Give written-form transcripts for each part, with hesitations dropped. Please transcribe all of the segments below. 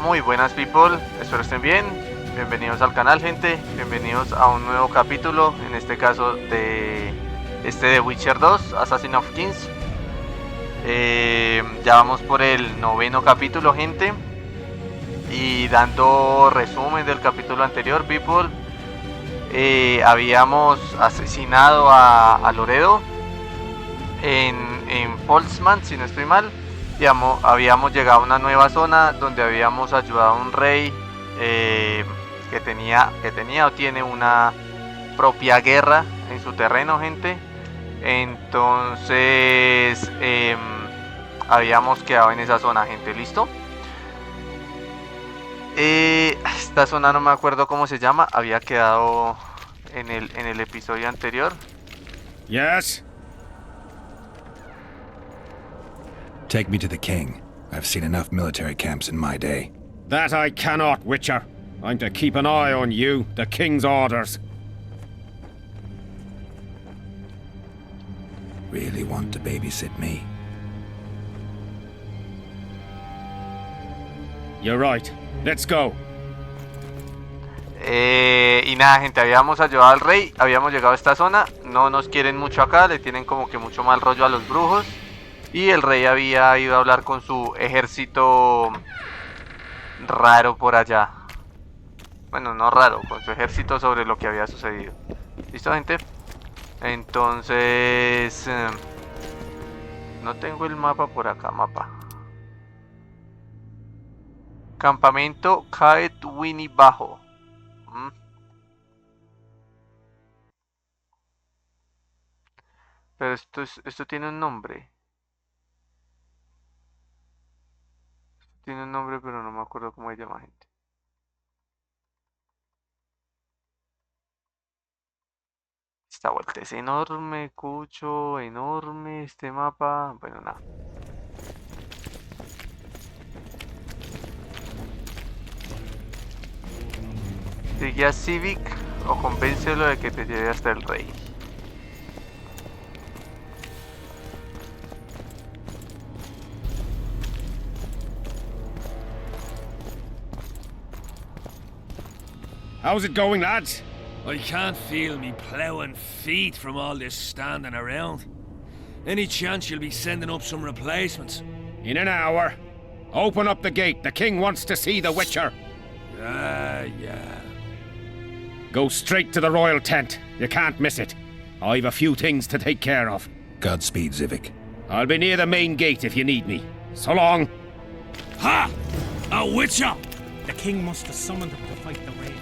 Muy buenas people, espero estén bien. Bienvenidos al canal, gente. Bienvenidos a un nuevo capítulo, en este caso de The Witcher 2, Assassin of Kings. Ya vamos por el 9º capítulo, gente. Y dando resumen del capítulo anterior, people, habíamos asesinado a Loredo en Polsman, si no estoy mal. Y habíamos llegado a una nueva zona donde habíamos ayudado a un rey que tenía o tiene una propia guerra en su terreno, gente. Entonces habíamos quedado en esa zona, gente. ¿Listo? Esta zona no me acuerdo cómo se llama. Había quedado en el episodio anterior. Yes? Take me to the king. I've seen enough military camps in my day. That I cannot, Witcher. I'm to keep an eye on you, the king's orders. Really want to babysit me? You're right. Let's go. Y nada, gente, habíamos ayudado al rey, habíamos llegado a esta zona. No nos quieren mucho acá, le tienen como que mucho mal rollo a los brujos. Y el rey había ido a hablar con su ejército raro por allá. Bueno, no raro, con su ejército sobre lo que había sucedido. ¿Listo, gente? Entonces... no tengo el mapa por acá, Campamento Caet Winnie Bajo. Pero esto tiene un nombre. Tiene un nombre, pero no me acuerdo cómo se llama, gente. Esta vuelta es enorme, cucho, enorme este mapa. Bueno, nada. Sigue a Civic o convéncelo de que te lleve hasta el rey. How's it going, lads? I can't feel me ploughing feet from all this standing around. Any chance you'll be sending up some replacements? In an hour. Open up the gate. The king wants to see the Witcher. Yeah. Go straight to the royal tent. You can't miss it. I've a few things to take care of. Godspeed, Zivik. I'll be near the main gate if you need me. So long. Ha! A Witcher! The king must have summoned him to fight the raid.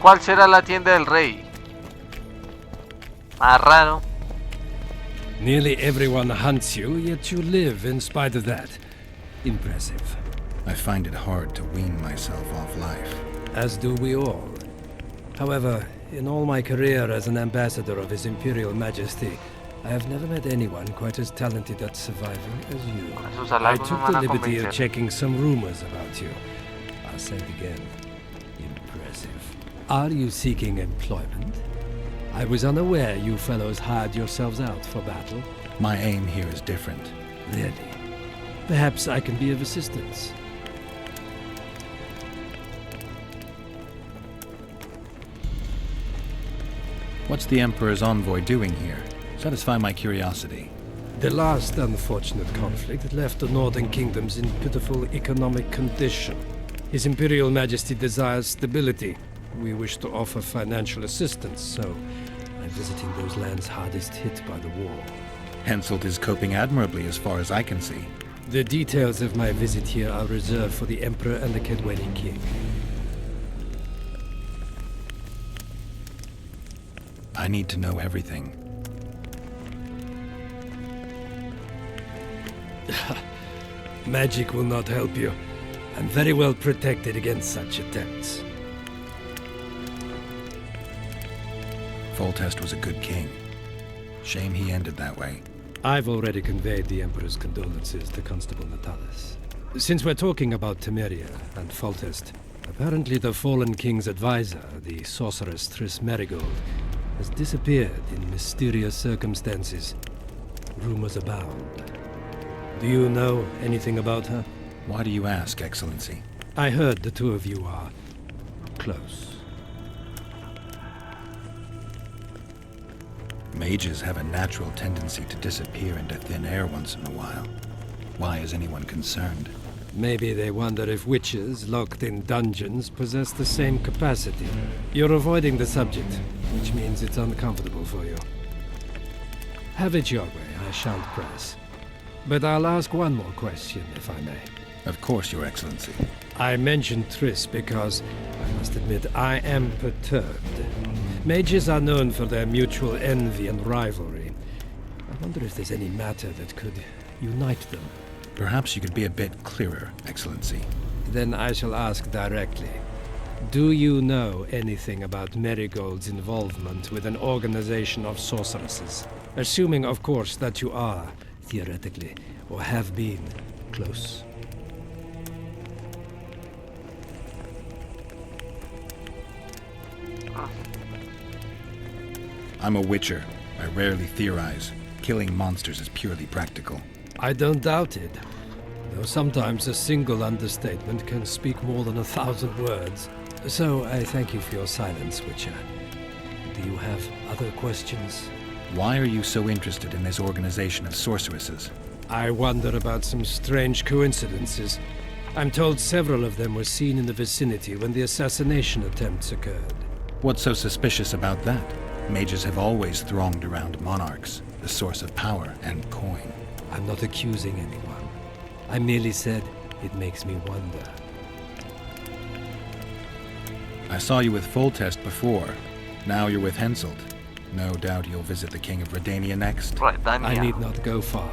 ¿Cuál será la tienda del rey? Más raro. Nearly everyone hunts you, yet you live in spite of that. Impressive. I find it hard to wean myself off life. As do we all. However, in all my career as an ambassador of His Imperial Majesty, I have never met anyone quite as talented at surviving as you. I took the liberty of checking some rumors about you. I'll say it again. Impressive. Are you seeking employment? I was unaware you fellows hired yourselves out for battle. My aim here is different. Really? Perhaps I can be of assistance. What's the Emperor's envoy doing here? Satisfy my curiosity. The last unfortunate conflict left the northern kingdoms in pitiful economic condition. His Imperial Majesty desires stability. We wish to offer financial assistance, so I'm visiting those lands hardest hit by the war. Henselt is coping admirably as far as I can see. The details of my visit here are reserved for the Emperor and the Kedweni King. I need to know everything. Magic will not help you. I'm very well protected against such attempts. Foltest was a good king. Shame he ended that way. I've already conveyed the Emperor's condolences to Constable Natalis. Since we're talking about Temeria and Foltest, apparently the fallen king's advisor, the sorceress Triss Merigold, has disappeared in mysterious circumstances. Rumors abound. Do you know anything about her? Why do you ask, Excellency? I heard the two of you are close. Mages have a natural tendency to disappear into thin air once in a while. Why is anyone concerned? Maybe they wonder if witches locked in dungeons possess the same capacity. You're avoiding the subject, which means it's uncomfortable for you. Have it your way, I shan't press. But I'll ask one more question, if I may. Of course, Your Excellency. I mentioned Triss because, I must admit, I am perturbed. Mages are known for their mutual envy and rivalry. I wonder if there's any matter that could unite them. Perhaps you could be a bit clearer, Excellency. Then I shall ask directly. Do you know anything about Marigold's involvement with an organization of sorceresses? Assuming, of course, that you are, theoretically, or have been, close. I'm a witcher. I rarely theorize. Killing monsters is purely practical. I don't doubt it. Though sometimes a single understatement can speak more than 1,000 words. So I thank you for your silence, Witcher. Do you have other questions? Why are you so interested in this organization of sorceresses? I wonder about some strange coincidences. I'm told several of them were seen in the vicinity when the assassination attempts occurred. What's so suspicious about that? Mages have always thronged around monarchs, the source of power and coin. I'm not accusing anyone. I merely said it makes me wonder. I saw you with Foltest before. Now you're with Henselt. No doubt you'll visit the King of Redania next. Right, then, I need not go far.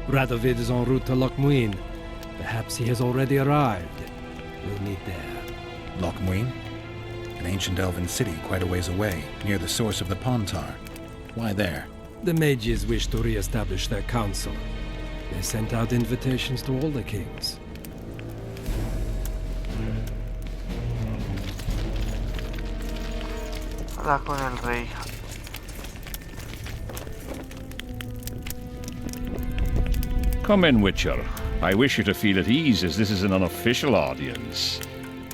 Radovid is en route to Lochmuin. Perhaps he has already arrived. We'll meet there. Lochmuin? An ancient elven city quite a ways away, near the source of the Pontar. Why there? The mages wish to re-establish their council. They sent out invitations to all the kings. Habla con el rey. Come in, Witcher. I wish you to feel at ease, as this is an unofficial audience.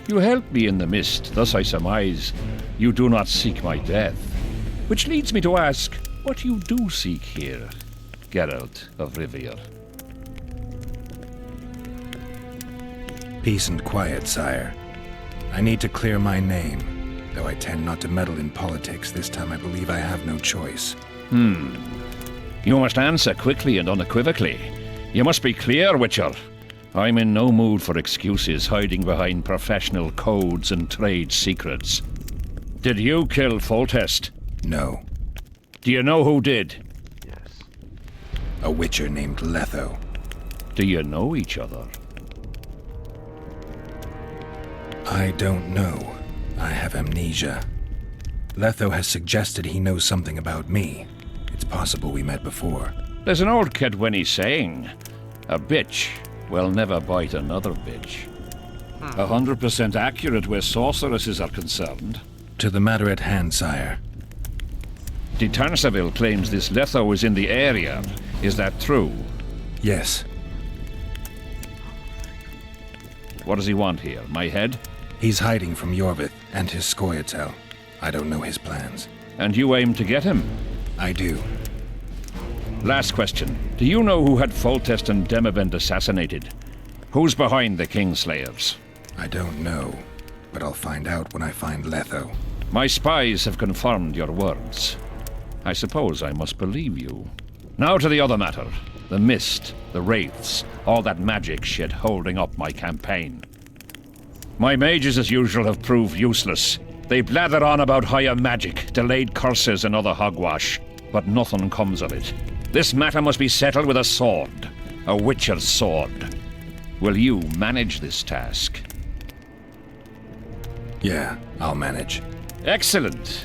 You helped me in the mist, thus I surmise you do not seek my death. Which leads me to ask what you do seek here, Geralt of Rivia. Peace and quiet, sire. I need to clear my name. Though I tend not to meddle in politics, this time I believe I have no choice. You must answer quickly and unequivocally. You must be clear, Witcher. I'm in no mood for excuses hiding behind professional codes and trade secrets. Did you kill Foltest? No. Do you know who did? Yes. A witcher named Letho. Do you know each other? I don't know. I have amnesia. Letho has suggested he knows something about me. It's possible we met before. There's an old Kedwenny saying, a bitch will never bite another bitch. 100% accurate where sorceresses are concerned. To the matter at hand, sire. De Tanseville claims this Letho is in the area. Is that true? Yes. What does he want here? My head? He's hiding from Yorvith and his Scoia'tael. I don't know his plans. And you aim to get him? I do. Last question. Do you know who had Foltest and Demavend assassinated? Who's behind the Kingslayers? I don't know, but I'll find out when I find Letho. My spies have confirmed your words. I suppose I must believe you. Now to the other matter. The mist, the wraiths, all that magic shit holding up my campaign. My mages, as usual, have proved useless. They blather on about higher magic, delayed curses and other hogwash, but nothing comes of it. This matter must be settled with a sword. A witcher's sword. Will you manage this task? Yeah, I'll manage. Excellent.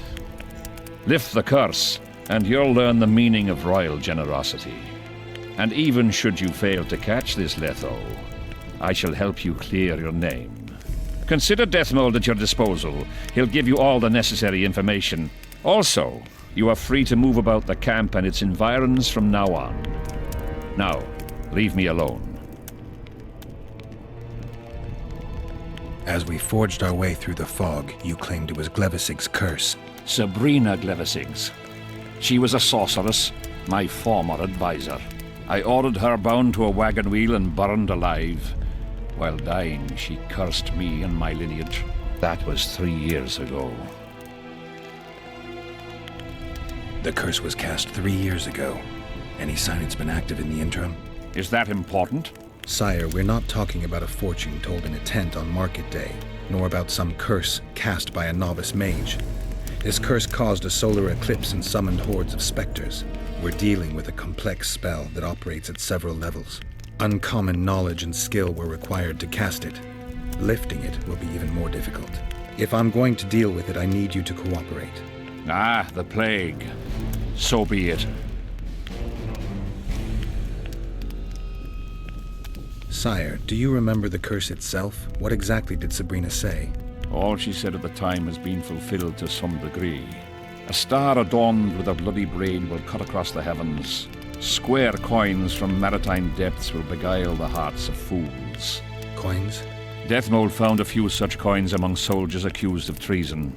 Lift the curse, and you'll learn the meaning of royal generosity. And even should you fail to catch this Letho, I shall help you clear your name. Consider Deathmold at your disposal. He'll give you all the necessary information. Also, you are free to move about the camp and its environs from now on. Now, leave me alone. As we forged our way through the fog, you claimed it was Glevisig's curse. Sabrina Glevisig's. She was a sorceress, my former advisor. I ordered her bound to a wagon wheel and burned alive. While dying, she cursed me and my lineage. That was 3 years ago. The curse was cast 3 years ago. Any sign it's been active in the interim? Is that important? Sire, we're not talking about a fortune told in a tent on market day, nor about some curse cast by a novice mage. This curse caused a solar eclipse and summoned hordes of specters. We're dealing with a complex spell that operates at several levels. Uncommon knowledge and skill were required to cast it. Lifting it will be even more difficult. If I'm going to deal with it, I need you to cooperate. Ah, the plague. So be it. Sire, do you remember the curse itself? What exactly did Sabrina say? All she said at the time has been fulfilled to some degree. A star adorned with a bloody braid will cut across the heavens. Square coins from maritime depths will beguile the hearts of fools. Coins? Deathmold found a few such coins among soldiers accused of treason.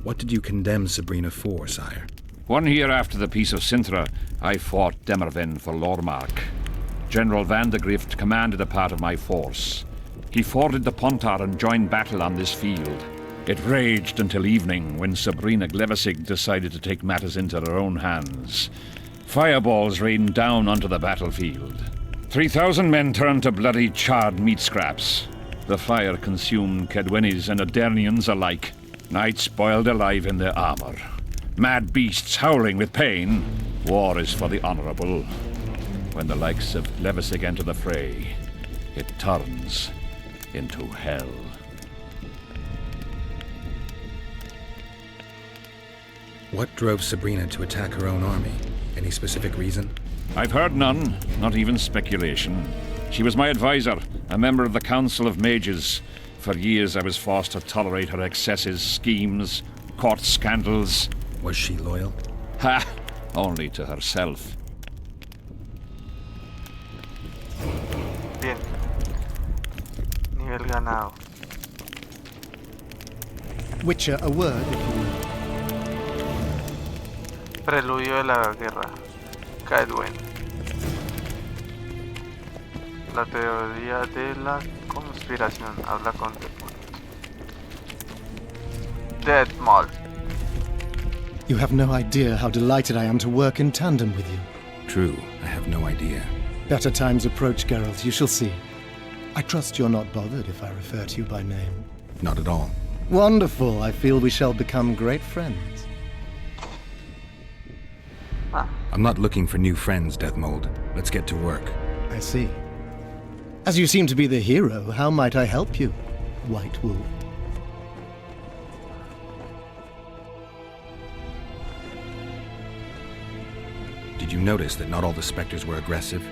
What did you condemn Sabrina for, sire? 1 year after the Peace of Sintra, I fought Demerven for Lormark. General Van de Grift commanded a part of my force. He forded the Pontar and joined battle on this field. It raged until evening, when Sabrina Glevisig decided to take matters into her own hands. Fireballs rained down onto the battlefield. 3,000 men turned to bloody, charred meat scraps. The fire consumed Kedwenis and Adernians alike. Knights boiled alive in their armor. Mad beasts howling with pain. War is for the honorable. When the likes of Glevisig enter the fray, it turns into hell. What drove Sabrina to attack her own army? Any specific reason? I've heard none, not even speculation. She was my advisor, a member of the Council of Mages. For years I was forced to tolerate her excesses, schemes, court scandals. Was she loyal? Ha! Only to herself. Bien. Nivel ganado. Witcher, a word, if you will. Preludio de la guerra. Cadwen. La teoría de la conspiración. Habla con Deathmold. You have no idea how delighted I am to work in tandem with you. True, I have no idea. Better times approach, Geralt, you shall see. I trust you're not bothered if I refer to you by name. Not at all. Wonderful, I feel we shall become great friends. I'm not looking for new friends, Deathmold. Let's get to work. I see. As you seem to be the hero, how might I help you, White Wolf? Did you notice that not all the specters were aggressive?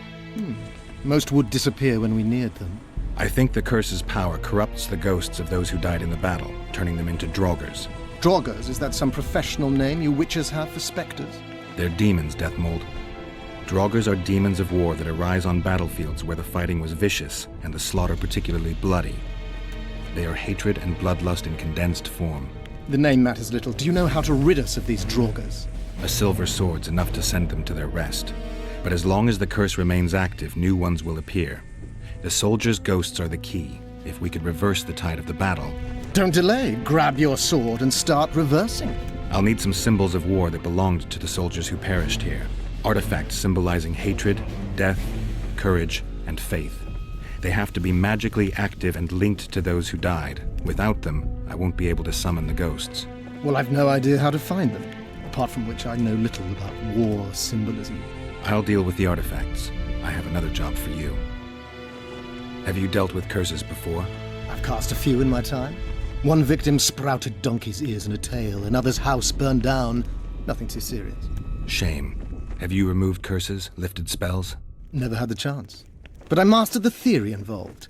Most would disappear when we neared them. I think the curse's power corrupts the ghosts of those who died in the battle, turning them into Draugrs. Draugrs, is that some professional name you witches have for specters? They're demons, Deathmold. Draugrs are demons of war that arise on battlefields where the fighting was vicious and the slaughter particularly bloody. They are hatred and bloodlust in condensed form. The name matters little. Do you know how to rid us of these Draugrs? A silver sword's enough to send them to their rest. But as long as the curse remains active, new ones will appear. The soldiers' ghosts are the key. If we could reverse the tide of the battle... Don't delay. Grab your sword and start reversing. I'll need some symbols of war that belonged to the soldiers who perished here. Artifacts symbolizing hatred, death, courage, and faith. They have to be magically active and linked to those who died. Without them, I won't be able to summon the ghosts. Well, I've no idea how to find them. Apart from which I know little about war symbolism. I'll deal with the artifacts. I have another job for you. Have you dealt with curses before? I've cast a few in my time. One victim sprouted donkey's ears and a tail, another's house burned down. Nothing too serious. Shame. Have you removed curses, lifted spells? Never had the chance. But I mastered the theory involved.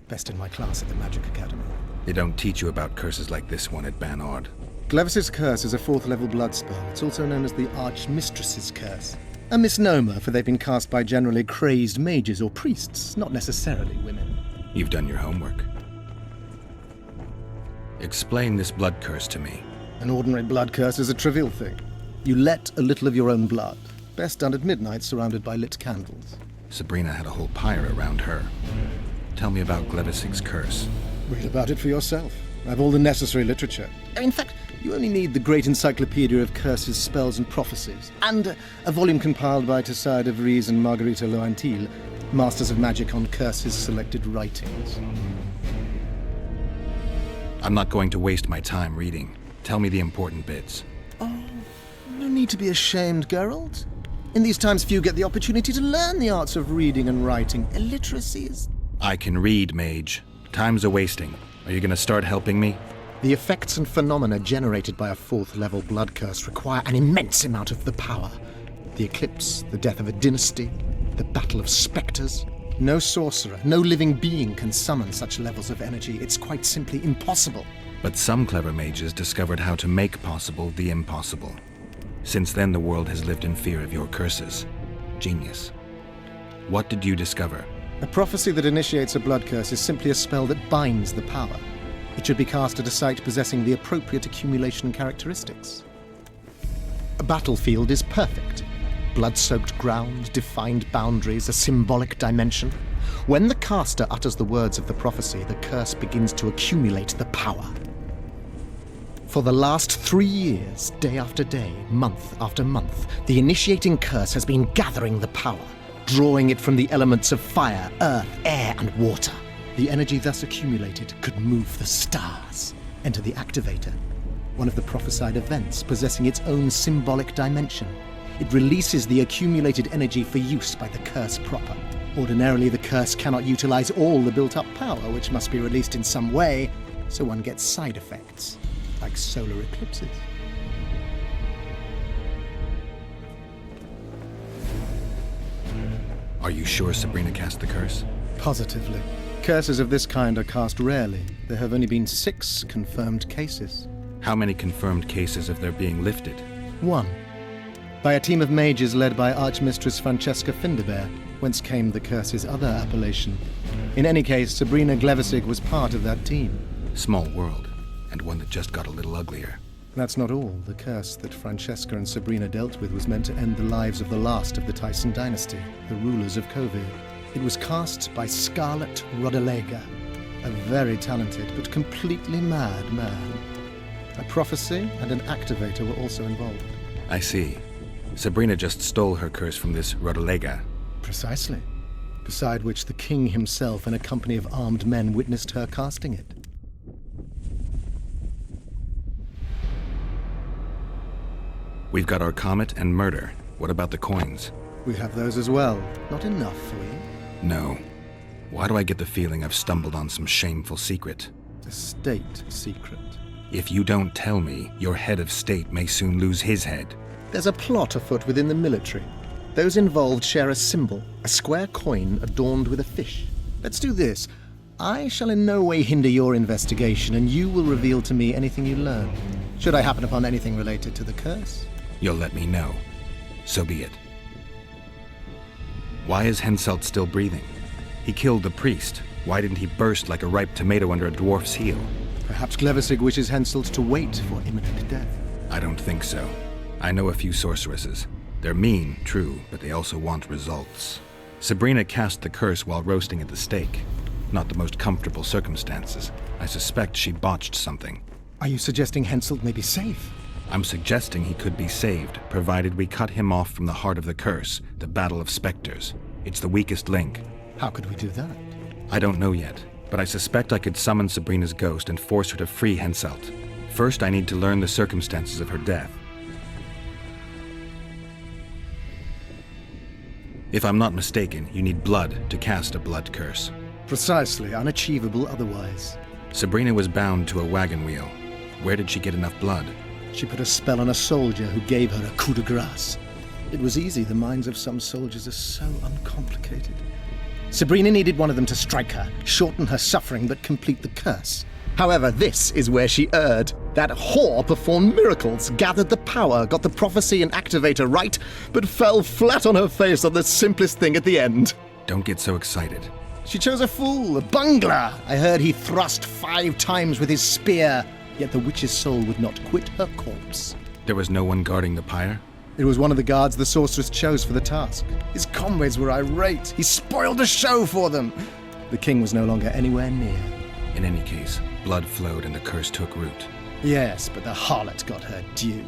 Best in my class at the Magic Academy. They don't teach you about curses like this one at Banord. Glevisig's curse is a 4th level blood spell. It's also known as the Archmistress's curse. A misnomer, for they've been cast by generally crazed mages or priests, not necessarily women. You've done your homework. Explain this blood curse to me. An ordinary blood curse is a trivial thing. You let a little of your own blood, best done at midnight surrounded by lit candles. Sabrina had a whole pyre around her. Tell me about Glevisig's curse. Read about it for yourself. I have all the necessary literature. In fact, you only need the great encyclopedia of curses, spells, and prophecies, and a volume compiled by Tessard de Vries and Margarita Loantil, masters of magic on curses selected writings. I'm not going to waste my time reading. Tell me the important bits. Oh, no need to be ashamed, Geralt. In these times, few get the opportunity to learn the arts of reading and writing. Illiteracy is... I can read, mage. Time's a wasting. Are you going to start helping me? The effects and phenomena generated by a 4th-level blood curse require an immense amount of the power. The eclipse, the death of a dynasty, the battle of spectres. No sorcerer, no living being can summon such levels of energy. It's quite simply impossible. But some clever mages discovered how to make possible the impossible. Since then, the world has lived in fear of your curses. Genius. What did you discover? A prophecy that initiates a blood curse is simply a spell that binds the power. It should be cast at a site possessing the appropriate accumulation characteristics. A battlefield is perfect. Blood-soaked ground, defined boundaries, a symbolic dimension. When the caster utters the words of the prophecy, the curse begins to accumulate the power. For the last 3 years, day after day, month after month, the initiating curse has been gathering the power, drawing it from the elements of fire, earth, air, and water. The energy thus accumulated could move the stars. Enter the activator, one of the prophesied events possessing its own symbolic dimension. It releases the accumulated energy for use by the curse proper. Ordinarily, the curse cannot utilize all the built-up power, which must be released in some way, so one gets side effects, like solar eclipses. Are you sure Sabrina cast the curse? Positively. Curses of this kind are cast rarely. There have only been 6 confirmed cases. How many confirmed cases of their being lifted? 1. By a team of mages led by Archmistress Francesca Finderbear, whence came the curse's other appellation. In any case, Sabrina Glevisig was part of that team. Small world, and one that just got a little uglier. That's not all. The curse that Francesca and Sabrina dealt with was meant to end the lives of the last of the Tyson dynasty, the rulers of Kovir. It was cast by Scarlet Rodalega, a very talented but completely mad man. A prophecy and an activator were also involved. I see. Sabrina just stole her curse from this Rodalega. Precisely. Beside which the king himself and a company of armed men witnessed her casting it. We've got our comet and murder. What about the coins? We have those as well. Not enough for you. No. Why do I get the feeling I've stumbled on some shameful secret? A state secret. If you don't tell me, your head of state may soon lose his head. There's a plot afoot within the military. Those involved share a symbol, a square coin adorned with a fish. Let's do this. I shall in no way hinder your investigation, and you will reveal to me anything you learn. Should I happen upon anything related to the curse? You'll let me know. So be it. Why is Henselt still breathing? He killed the priest. Why didn't he burst like a ripe tomato under a dwarf's heel? Perhaps Glevisig wishes Henselt to wait for imminent death. I don't think so. I know a few sorceresses. They're mean, true, but they also want results. Sabrina cast the curse while roasting at the stake. Not the most comfortable circumstances. I suspect she botched something. Are you suggesting Henselt may be safe? I'm suggesting he could be saved, provided we cut him off from the heart of the curse, the battle of specters. It's the weakest link. How could we do that? I don't know yet, but I suspect I could summon Sabrina's ghost and force her to free Henselt. First, I need to learn the circumstances of her death. If I'm not mistaken, you need blood to cast a blood curse. Precisely, unachievable otherwise. Sabrina was bound to a wagon wheel. Where did she get enough blood? She put a spell on a soldier who gave her a coup de grace. It was easy. The minds of some soldiers are so uncomplicated. Sabrina needed one of them to strike her, shorten her suffering, but complete the curse. However, this is where she erred. That whore performed miracles, gathered the power, got the prophecy and activator right, but fell flat on her face on the simplest thing at the end. Don't get so excited. She chose a fool, a bungler. I heard he thrust 5 times with his spear, yet the witch's soul would not quit her corpse. There was no one guarding the pyre? It was one of the guards the sorceress chose for the task. His comrades were irate. He spoiled the show for them. The king was no longer anywhere near. In any case, blood flowed and the curse took root. Yes, but the harlot got her due.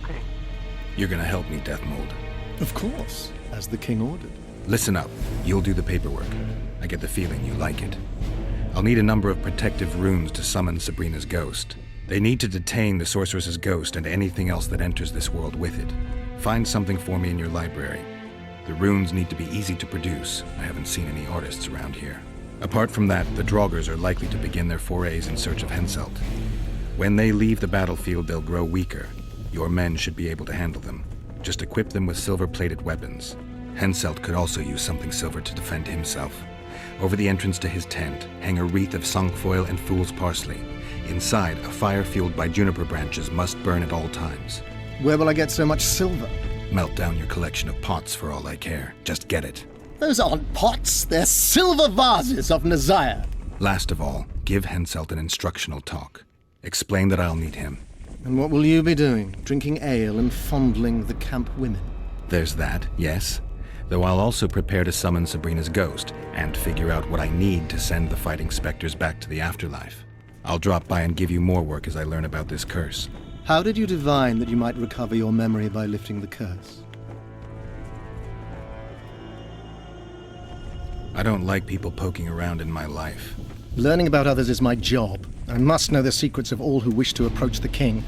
Okay. You're gonna help me, Death Mold. Of course, as the king ordered. Listen up. You'll do the paperwork. I get the feeling you like it. I'll need a number of protective runes to summon Sabrina's ghost. They need to detain the sorceress's ghost and anything else that enters this world with it. Find something for me in your library. The runes need to be easy to produce. I haven't seen any artists around here. Apart from that, the Draugrs are likely to begin their forays in search of Henselt. When they leave the battlefield, they'll grow weaker. Your men should be able to handle them. Just equip them with silver-plated weapons. Henselt could also use something silver to defend himself. Over the entrance to his tent, hang a wreath of cinquefoil and fool's parsley. Inside, a fire fueled by juniper branches must burn at all times. Where will I get so much silver? Melt down your collection of pots for all I care. Just get it. Those aren't pots, they're silver vases of Nazaya. Last of all, give Henselt an instructional talk. Explain that I'll need him. And what will you be doing? Drinking ale and fondling the camp women? There's that, yes. Though I'll also prepare to summon Sabrina's ghost and figure out what I need to send the fighting specters back to the afterlife. I'll drop by and give you more work as I learn about this curse. How did you divine that you might recover your memory by lifting the curse? I don't like people poking around in my life. Learning about others is my job. I must know the secrets of all who wish to approach the king.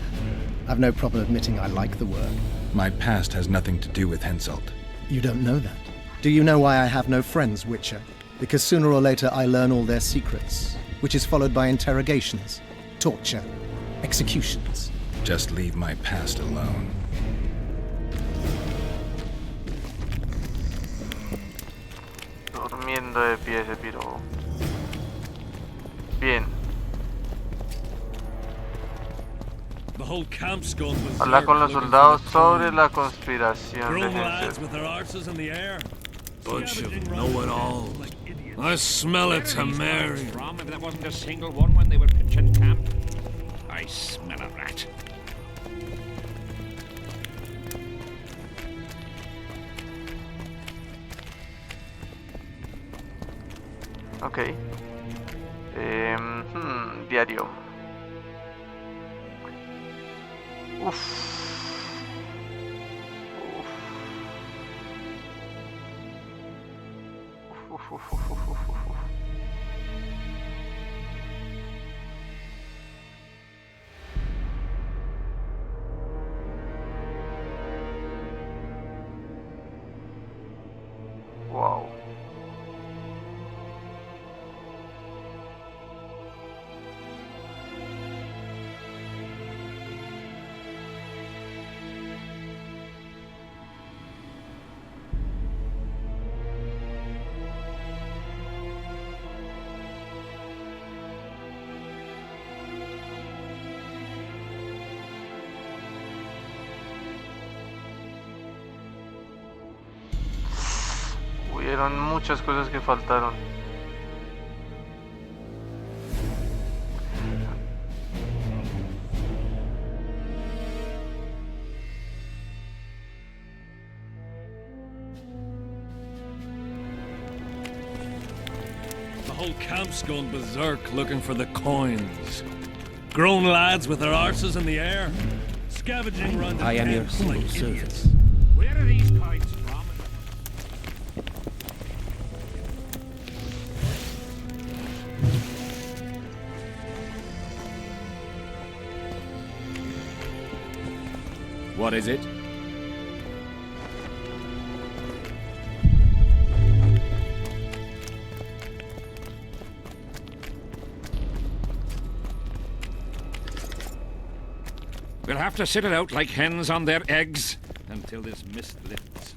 I've no problem admitting I like the work. My past has nothing to do with Henselt. You don't know that. Do you know why I have no friends, Witcher? Because sooner or later I learn all their secrets, which is followed by interrogations, torture, executions. Just leave my past alone. Durmiendo de pie ese piro. Bien. The whole camp's gone berserk. Habla con los looking soldados for the sobre coin. la conspiración de Grown lads Henselt. with their arses in the air. Bunch of know-it-alls. I smell it to Mary. From if there wasn't a single one when they were pitching camp. I smell a rat. Ok. Diario. Uf. Wow. Hubieron muchas cosas que faltaron. The whole camp's gone berserk looking for the coins. Grown lads with their arses in the air. Scavenging around the I am your tents humble like idiots. servant. Where are these coins from? What is it? We'll have to sit it out like hens on their eggs until this mist lifts.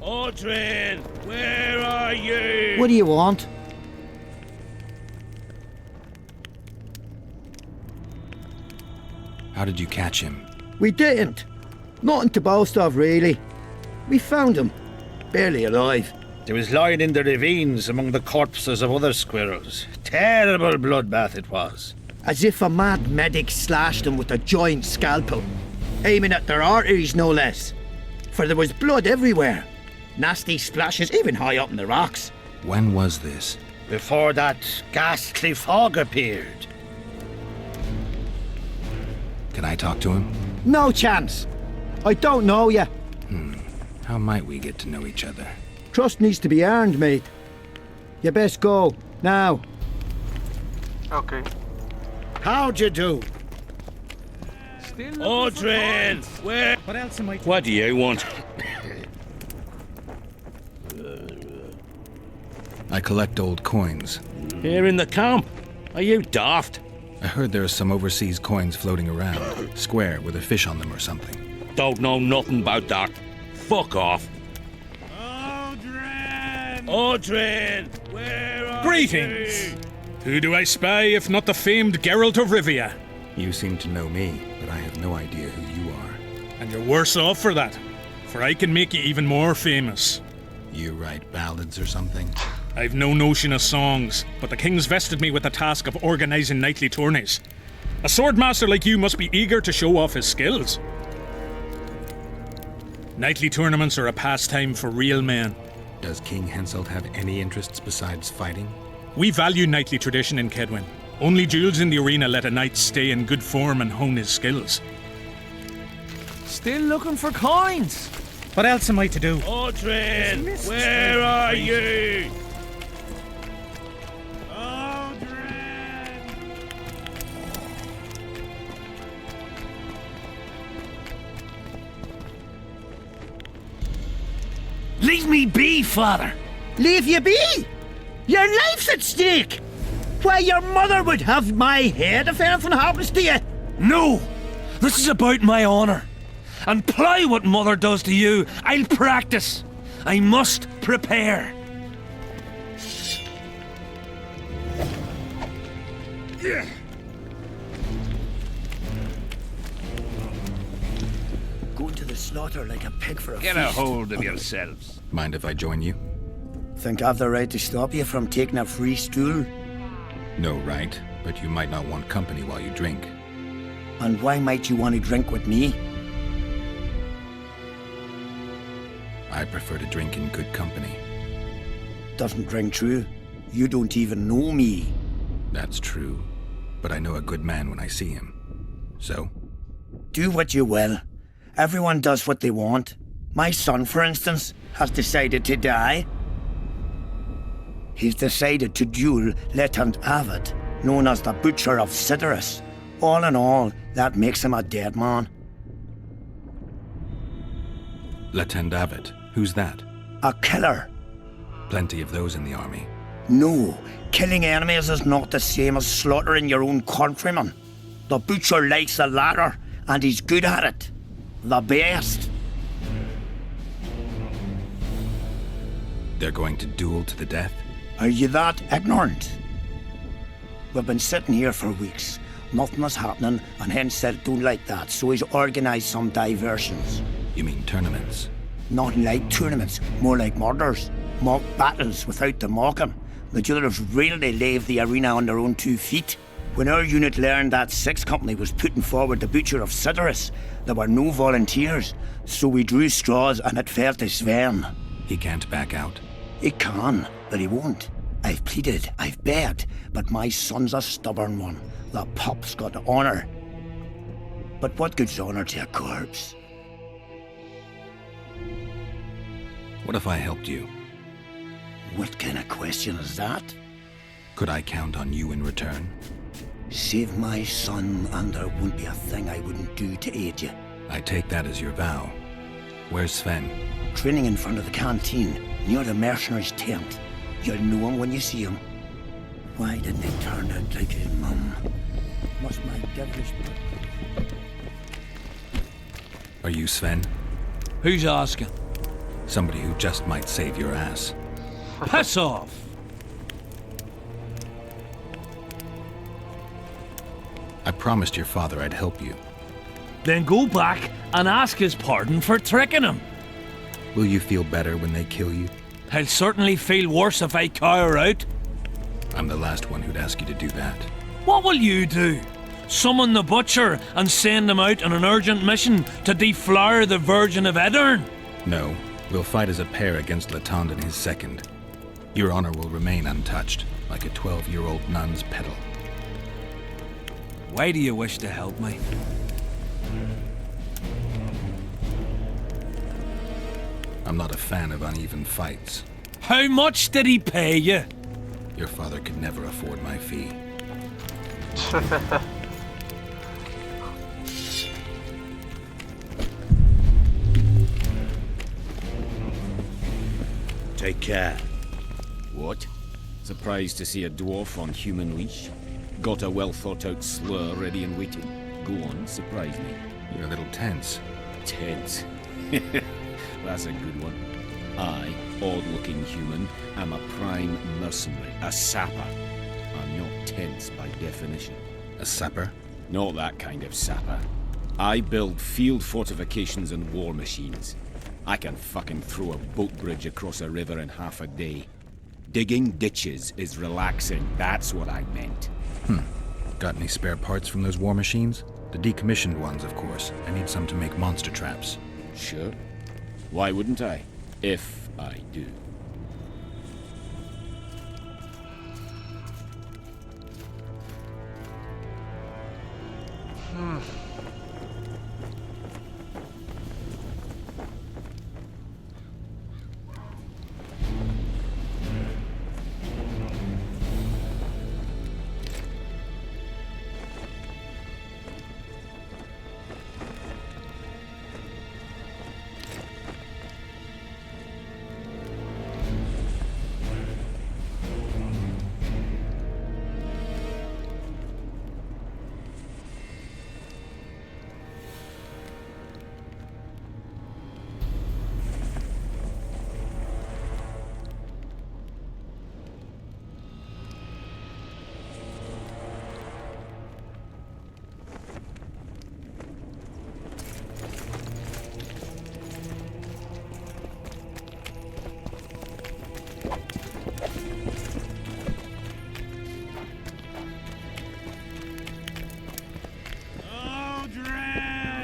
Audrey, where are you? What do you want? How did you catch him? We didn't. Nothing to boast of, really. We found him. Barely alive. He was lying in the ravines among the corpses of other squirrels. Terrible bloodbath it was. As if a mad medic slashed him with a giant scalpel, aiming at their arteries no less. For there was blood everywhere. Nasty splashes even high up in the rocks. When was this? Before that ghastly fog appeared. Can I talk to him? No chance. I don't know you. How might we get to know each other? Trust needs to be earned, mate. You best go, now. Ok. How'd you do? Audrey, where? What else am I... What do you want? I collect old coins. Here in the camp? Are you daft? I heard there are some overseas coins floating around, square with a fish on them or something. Don't know nothing about that. Fuck off. Audrey, where are Greetings! you? Who do I spy if not the famed Geralt de Rivia? You seem to know me, but I have no idea who you are. And you're worse off for that, for I can make you even more famous. You write ballads or something? I've no notion of songs, but the king's vested me with the task of organising knightly tourneys. A swordmaster like you must be eager to show off his skills. Knightly tournaments are a pastime for real men. Does King Henselt have any interests besides fighting? We value knightly tradition in Kedwin. Only duels in the arena let a knight stay in good form and hone his skills. Still looking for coins? What else am I to do? Audrey, where are you? Leave me be, father. Leave you be? Your life's at stake. Why, your mother would have my head if anything happens to you. No! This is about my honour. And ply what mother does to you, I'll practice. I must prepare. Going to the slaughter like a pig for a Get feast. a hold of yourselves. Mind if I join you? Think I've the right to stop you from taking a free stool? No right, but you might not want company while you drink. And why might you want to drink with me? I prefer to drink in good company. Doesn't ring true. You don't even know me. That's true, but I know a good man when I see him. So? Do what you will. Everyone does what they want. My son, for instance, has decided to die. He's decided to duel Lieutenant Avid, known as the Butcher of Sidorus. All in all, that makes him a dead man. Lieutenant Avid, who's that? A killer. Plenty of those in the army. No, killing enemies is not the same as slaughtering your own countrymen. The Butcher likes the latter, and he's good at it. The best. They're going to duel to the death? Are you that ignorant? We've been sitting here for weeks. Nothing is happening, and Henselt don't like that, so he's organised some diversions. You mean tournaments? Nothing like tournaments, more like murders. Mock battles without the mocking. The duellers really leave the arena on their own 2 feet. When our unit learned that 6th Company was putting forward the Butcher of Sidorus, there were no volunteers, so we drew straws and it fell to Sven. He can't back out. He can, but he won't. I've pleaded, I've begged, but my son's a stubborn one. The pup's got honour. But what good's honour to a corpse? What if I helped you? What kind of question is that? Could I count on you in return? Save my son, and there won't be a thing I wouldn't do to aid you. I take that as your vow. Where's Sven? Training in front of the canteen, near the mercenary's tent. You'll know him when you see him. Why didn't he turn out like his mum? Must my devilish... Are you Sven? Who's asking? Somebody who just might save your ass. Piss off! I promised your father I'd help you. Then go back and ask his pardon for tricking him. Will you feel better when they kill you? I'll certainly feel worse if I cower out. I'm the last one who'd ask you to do that. What will you do? Summon the butcher and send him out on an urgent mission to deflower the Virgin of Edern? No, we'll fight as a pair against Latond and his second. Your honor will remain untouched, like a 12-year-old nun's petal. Why do you wish to help me? I'm not a fan of uneven fights. How much did he pay you? Your father could never afford my fee. Take care. What? Surprised to see a dwarf on human leash? Got a well-thought-out slur ready and waiting. Go on, surprise me. You're a little tense. Tense. That's a good one. I, odd-looking human, am a prime mercenary, a sapper. I'm not tense by definition. A sapper? Not that kind of sapper. I build field fortifications and war machines. I can fucking throw a boat bridge across a river in half a day. Digging ditches is relaxing, that's what I meant. Got any spare parts from those war machines? The decommissioned ones, of course. I need some to make monster traps. Sure. Why wouldn't I? If I do.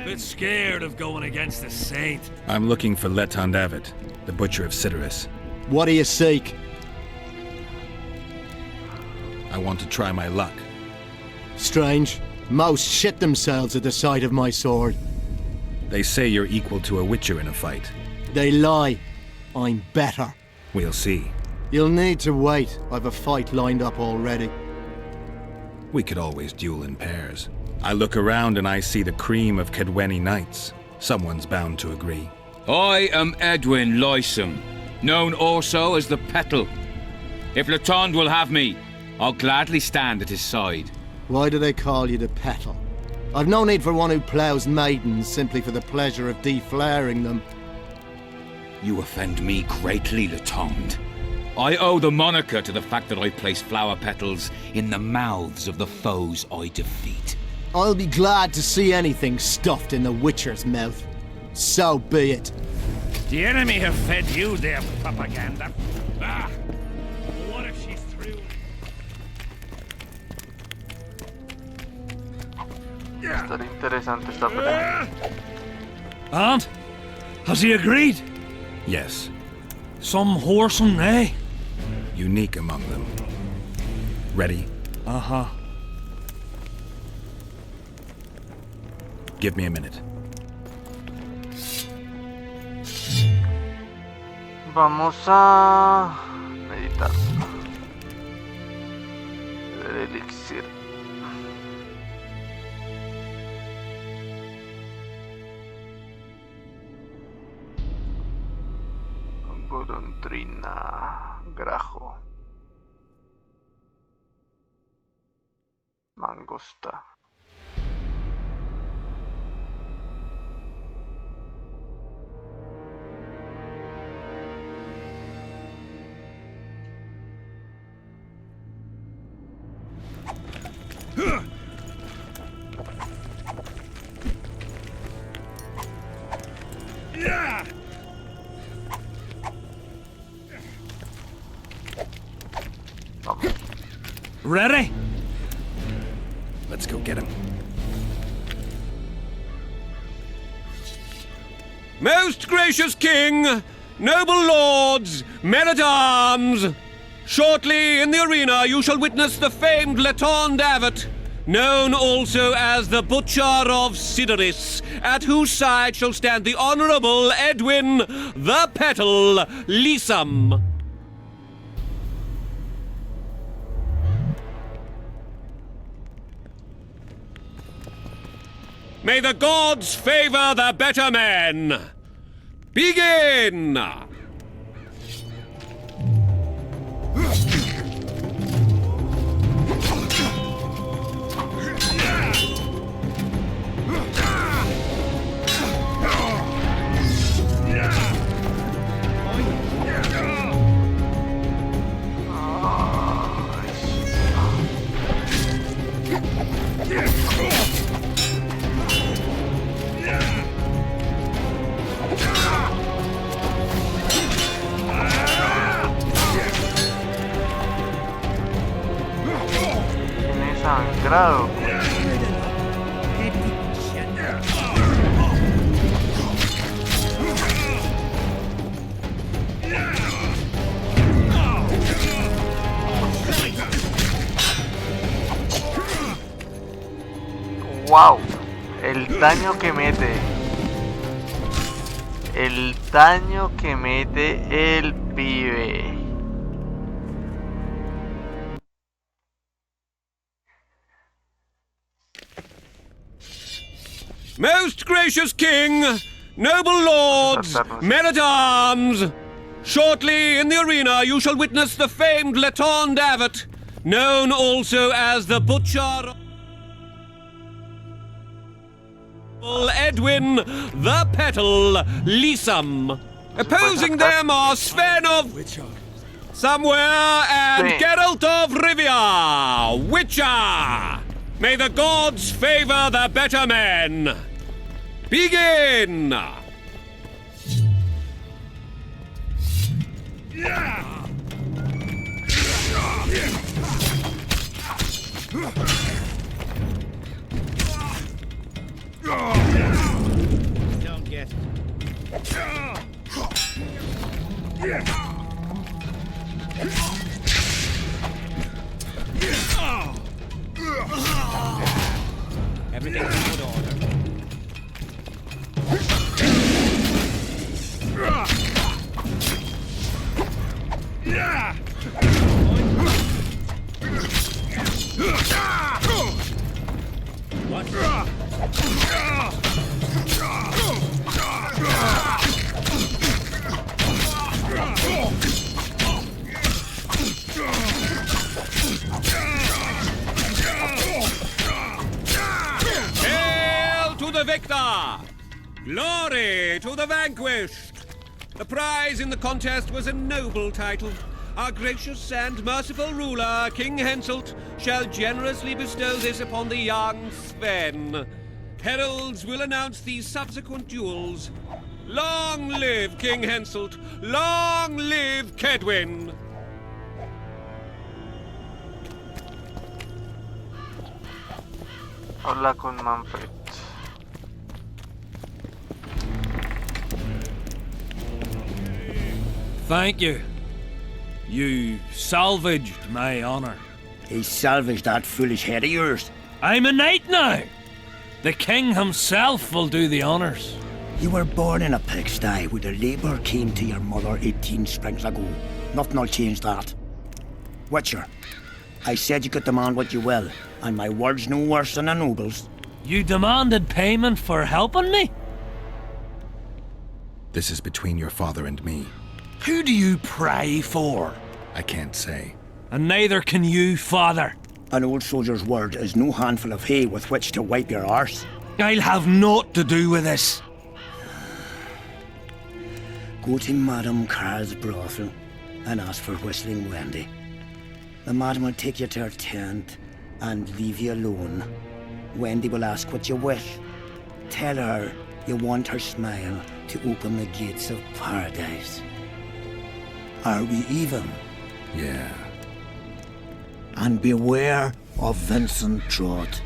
Bit scared of going against the saint. I'm looking for Letond Avet, the Butcher of Cidaris. What do you seek? I want to try my luck. Strange. Most shit themselves at the sight of my sword. They say you're equal to a Witcher in a fight. They lie. I'm better. We'll see. You'll need to wait. I've a fight lined up already. We could always duel in pairs. I look around and I see the cream of Kedweni knights. Someone's bound to agree. I am Edwin Lysum, known also as the Petal. If Latond will have me, I'll gladly stand at his side. Why do they call you the Petal? I've no need for one who ploughs maidens simply for the pleasure of deflaring them. You offend me greatly, Latond. I owe the moniker to the fact that I place flower petals in the mouths of the foes I defeat. I'll be glad to see anything stuffed in the Witcher's mouth. So be it. The enemy have fed you their propaganda. Ah! What if she's through? Estará interesante esta pelea. And? Has he agreed? Yes. Some whoresome, eh? Unique among them. Ready? Uh-huh. Give me a minute. Vamos a meditar. El elixir. Golondrina, grajo. Mangosta. Vamos. Ready? Let's go get him. Most gracious king, noble lords, men-at-arms, shortly in the arena you shall witness the famed Letond Abbot, known also as the Butcher of Sidoris, at whose side shall stand the Honourable Edwin the Petal Lysam. May the gods favor the better men. Begin! Tiene sangrado. Wow, el daño que mete. El daño que mete el pibe. Most gracious king, noble lords, men-at-arms, shortly in the arena you shall witness the famed Letond Abbot, known also as the Butcher Edwin the Petal Lysam. Opposing them are Sven of Somewhere and Geralt of Rivia, Witcher. May the gods favor the better men. Begin! Don't get Everything's in good order. Hail to the victor! Glory to the vanquished! The prize in the contest was a noble title. Our gracious and merciful ruler, King Henselt, shall generously bestow this upon the young Sven. Heralds will announce these subsequent duels. Long live King Henselt! Long live Kedwin! Habla con Manfred. Thank you. You salvaged my honor. He salvaged that foolish head of yours. I'm a knight now. The king himself will do the honors. You were born in a pigsty where the labour came to your mother 18 springs ago. Nothing will change that. Witcher, I said you could demand what you will, and my word's no worse than a noble's. You demanded payment for helping me? This is between your father and me. Who do you pray for? I can't say. And neither can you, father. An old soldier's word is no handful of hay with which to wipe your arse. I'll have naught to do with this. Go to Madame Carr's brothel and ask for Whistling Wendy. The madam will take you to her tent and leave you alone. Wendy will ask what you wish. Tell her you want her smile to open the gates of paradise. Are we even? Yeah. And beware of Vincent Trott.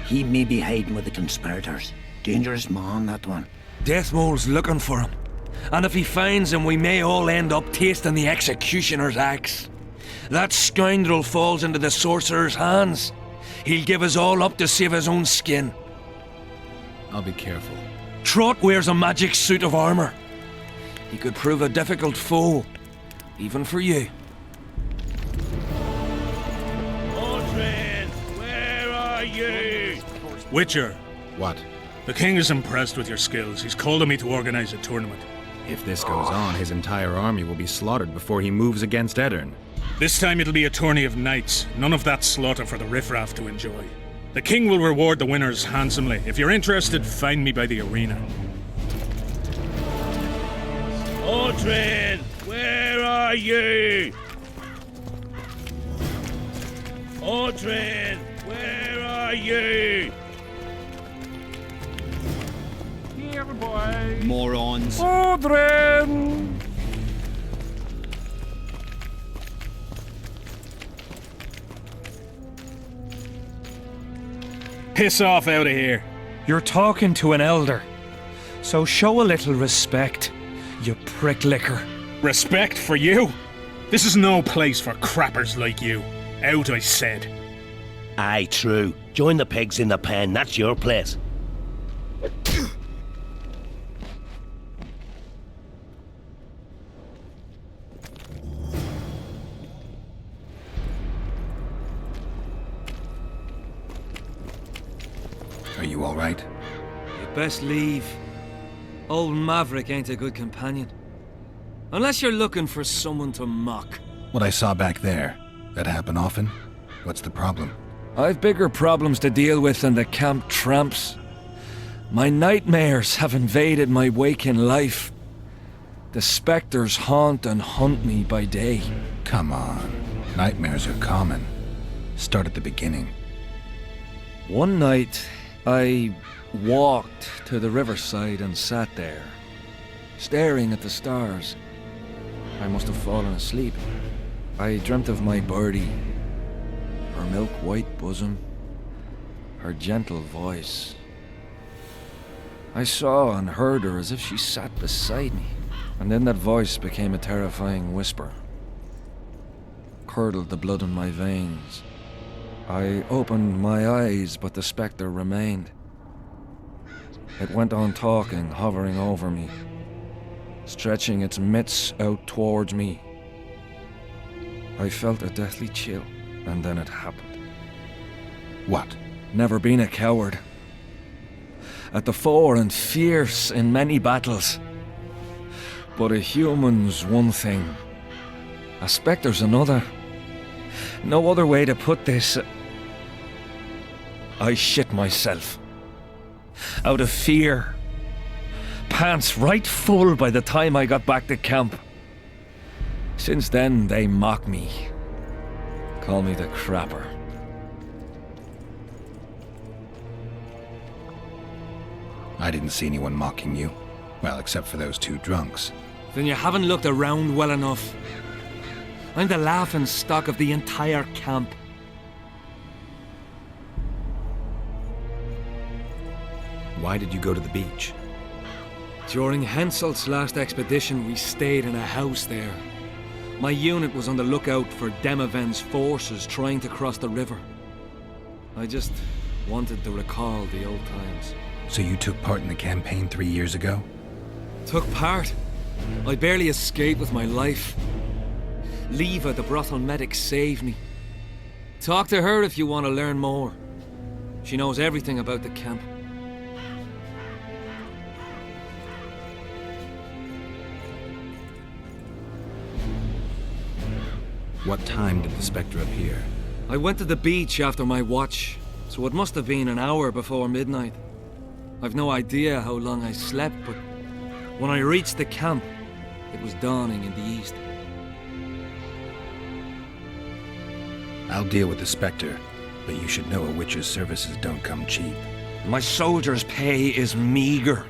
He may be hiding with the conspirators. Dangerous man, that one. Deathmole's looking for him. And if he finds him, we may all end up tasting the executioner's axe. That scoundrel falls into the sorcerer's hands. He'll give us all up to save his own skin. I'll be careful. Trott wears a magic suit of armor. He could prove a difficult foe, even for you. Mordred, where are you? Witcher, What? the king is impressed with your skills. He's called on me to organize a tournament. If this goes on, his entire army will be slaughtered before he moves against Eddern. This time it'll be a tourney of knights. None of that slaughter for the riffraff to enjoy. The king will reward the winners handsomely. If you're interested, find me by the arena. Mordred, where are you? Mordred, where are you? Here, boy. Morons. Mordred! Piss off out of here. You're talking to an elder, so show a little respect, you pricklicker. Respect for you? This is no place for crappers like you. Out, I said. Aye, true. Join the pigs in the pen, that's your place. Are you all right? You'd best leave. Old Maverick ain't a good companion. Unless you're looking for someone to mock. What I saw back there, that happen often? What's the problem? I've bigger problems to deal with than the camp tramps. My nightmares have invaded my waking life. The specters haunt and hunt me by day. Come on. Nightmares are common. Start at the beginning. One night, I walked to the riverside and sat there, staring at the stars. I must have fallen asleep. I dreamt of my birdie, her milk-white bosom, her gentle voice. I saw and heard her as if she sat beside me, and then that voice became a terrifying whisper, curdled the blood in my veins. I opened my eyes, but the spectre remained. It went on talking, hovering over me, stretching its mitts out towards me. I felt a deathly chill, and then it happened. What? Never been a coward. At the fore and fierce in many battles. But a human's one thing, a spectre's another. No other way to put this. I shit myself. Out of fear. Pants right full by the time I got back to camp. Since then, they mock me. Call me the crapper. I didn't see anyone mocking you. Well, except for those two drunks. Then you haven't looked around well enough. I'm the laughing stock of the entire camp. Why did you go to the beach? During Henselt's last expedition, we stayed in a house there. My unit was on the lookout for Demaven's forces trying to cross the river. I just wanted to recall the old times. So you took part in the campaign 3 years ago? Took part? I barely escaped with my life. Leva, the brothel medic, saved me. Talk to her if you want to learn more. She knows everything about the camp. What time did the Spectre appear? I went to the beach after my watch, so it must have been an hour before midnight. I've no idea how long I slept, but when I reached the camp, it was dawning in the east. I'll deal with the Spectre, but you should know a Witcher's services don't come cheap. My soldier's pay is meager.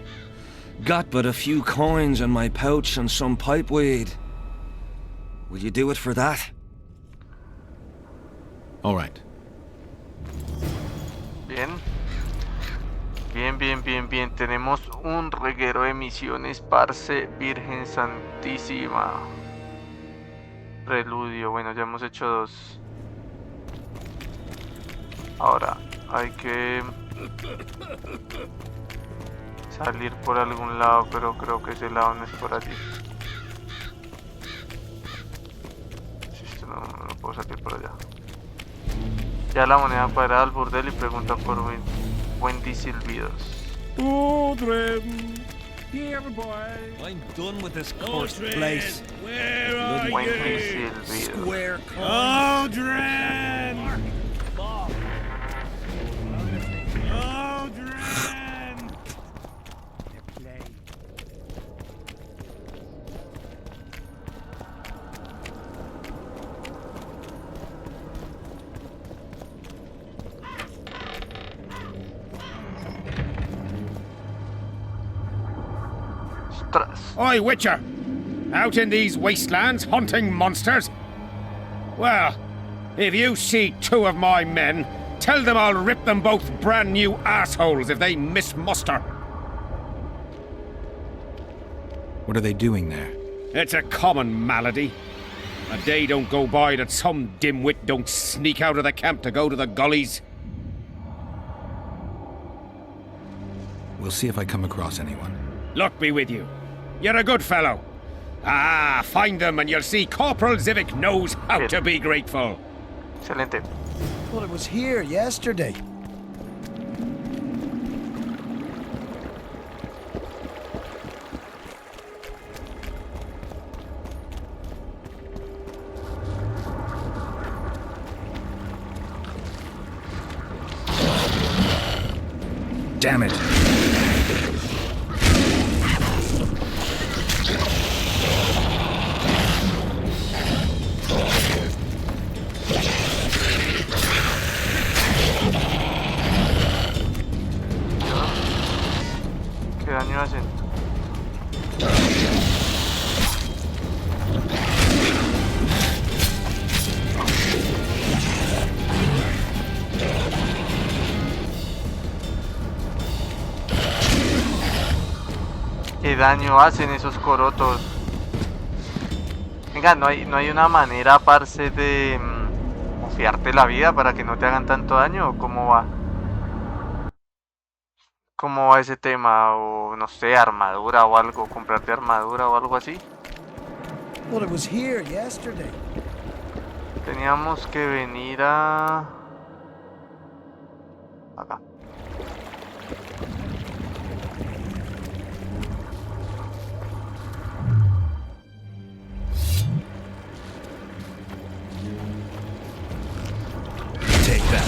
got but a few coins in my pouch and some pipeweed. Will you do it for that? All right. Bien. Bien. Tenemos un reguero de misiones, parce, Virgen Santísima. Preludio. Bueno, ya hemos hecho 2. Ahora, hay que salir por algún lado, pero creo que ese lado no es por allí. Si esto no puedo salir por allá. Ya la moneda cuadrada al burdel y pregunta por Wendy Silbidos. Odrin, here, boy. I'm done with this cursed place. Where are Wendy you? Silbidos. Square coin. Odrin! Odrin! Oi, Witcher! Out in these wastelands hunting monsters? Well, if you see 2 of my men, tell them I'll rip them both brand new assholes if they miss muster. What are they doing there? It's a common malady. A day don't go by that some dimwit don't sneak out of the camp to go to the gullies. We'll see if I come across anyone. Luck be with you. You're a good fellow. Ah, find them and you'll see Corporal Zivik knows how to be grateful. Excelente. Well, it was here yesterday. Damn it! ¿Qué daño hacen? ¿Qué daño hacen esos corotos? Venga, no hay una manera, parce, de confiarte la vida para que no te hagan tanto daño, ¿o cómo va? ¿Cómo va ese tema? O no sé, armadura o algo, comprarte armadura o algo así. Well, it was here yesterday. Teníamos que venir a... acá. Take that.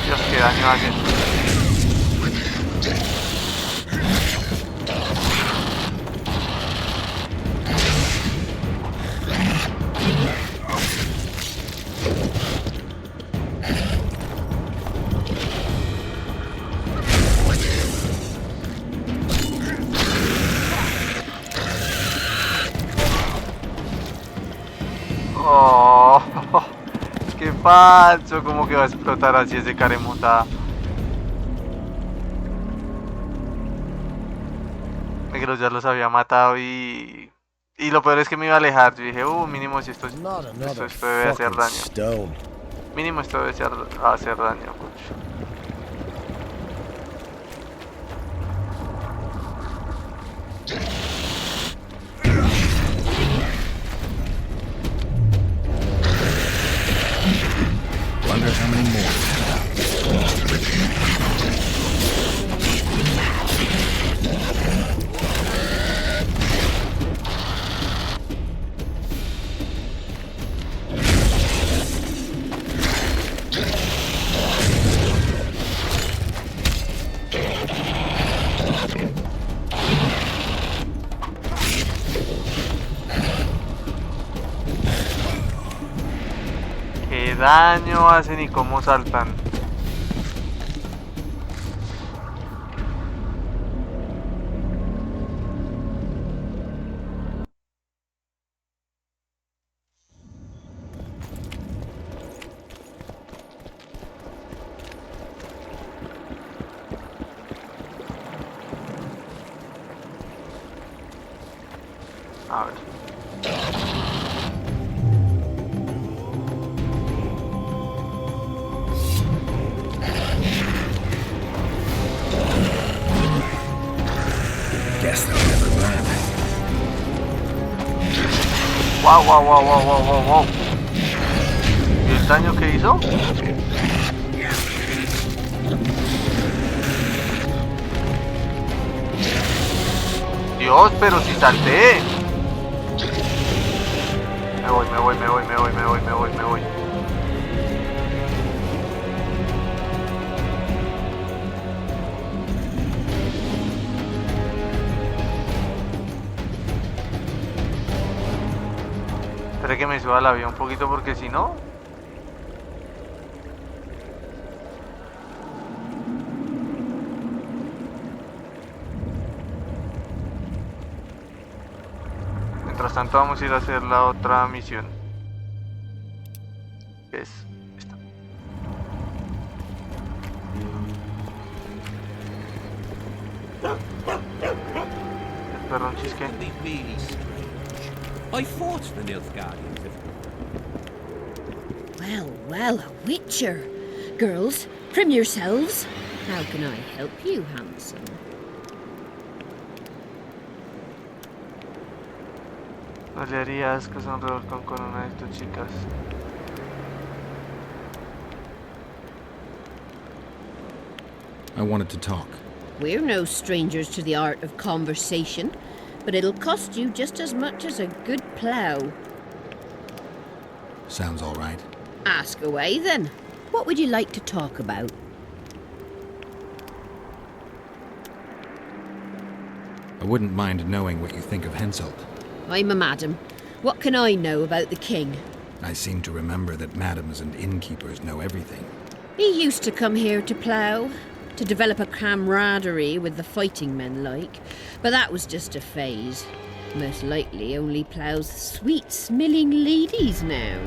Dios, qué daño hacen. Oh, qué falso, como que va a explotar así ese caremonda. Negros ya los había matado y lo peor es que me iba a alejar. Yo dije, mínimo si esto debe hacer daño. Stone. Mínimo esto debe hacer daño, coach. Wonder how many more. daño hacen y cómo saltan. A ver. Guess they'll never learn. Wow. ¿Y el daño que hizo? Dios, pero si salté. Me voy. Espera que me suba la vía un poquito porque si no... Mientras tanto vamos a ir a hacer la otra misión. Que es esta. El perro un chisque. I fought the Nilfgaardians. Well, a Witcher. Girls, prim yourselves. How can I help you, handsome? No le haría asco sonreír con una de tus chicas. I wanted to talk. We're no strangers to the art of conversation, but it'll cost you just as much as a good plough. Sounds all right. Ask away, then. What would you like to talk about? I wouldn't mind knowing what you think of Henselt. I'm a madam. What can I know about the king? I seem to remember that madams and innkeepers know everything. He used to come here to plough, to develop a camaraderie with the fighting men like, but that was just a phase. Most likely only ploughs sweet-smelling ladies now.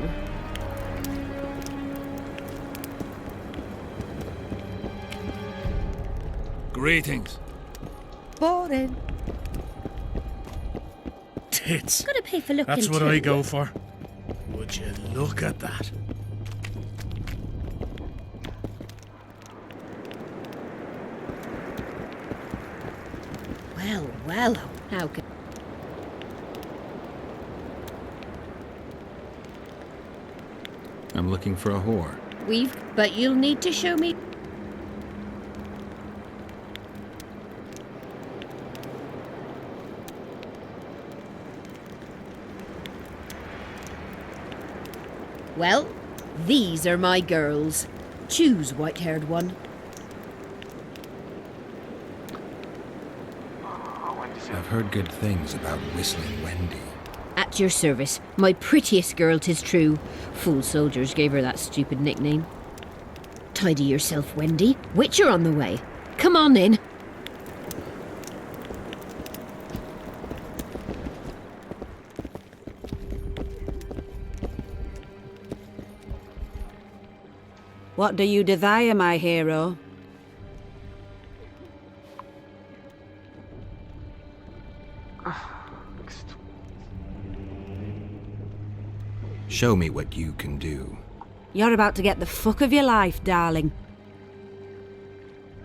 Greetings. Boring. Tits. Gotta pay for looking. That's what too. I go for. Would you look at that? Well, how can... I'm looking for a whore. But you'll need to show me... Well, these are my girls. Choose, white-haired one. I've heard good things about Whistling Wendy. At your service. My prettiest girl, 'tis true. Fool soldiers gave her that stupid nickname. Tidy yourself, Wendy. Witcher on the way. Come on in. What do you desire, my hero? Show me what you can do. You're about to get the fuck of your life, darling.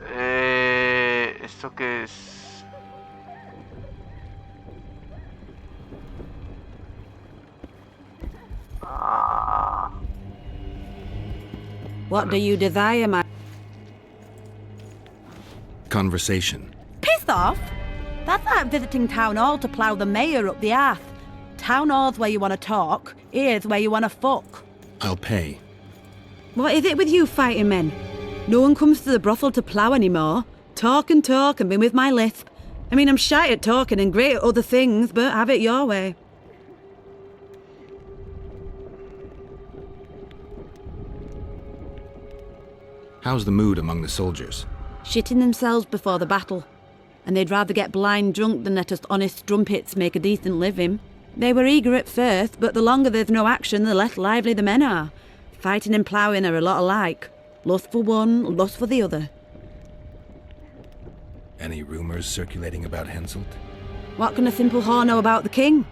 ¿Esto qué es? What do you desire, my... Conversation. Piss off! That's like visiting Town Hall to plough the mayor up the arse. Town Hall's where you want to talk, here's where you want to fuck. I'll pay. What is it with you fighting men? No one comes to the brothel to plough anymore. Talk and be with my lisp. I mean, I'm shy at talking and great at other things, but have it your way. How's the mood among the soldiers? Shitting themselves before the battle. And they'd rather get blind drunk than let us honest drumpets make a decent living. They were eager at first, but the longer there's no action, the less lively the men are. Fighting and ploughing are a lot alike. Lust for one, lust for the other. Any rumors circulating about Henselt? What can a simple whore know about the king?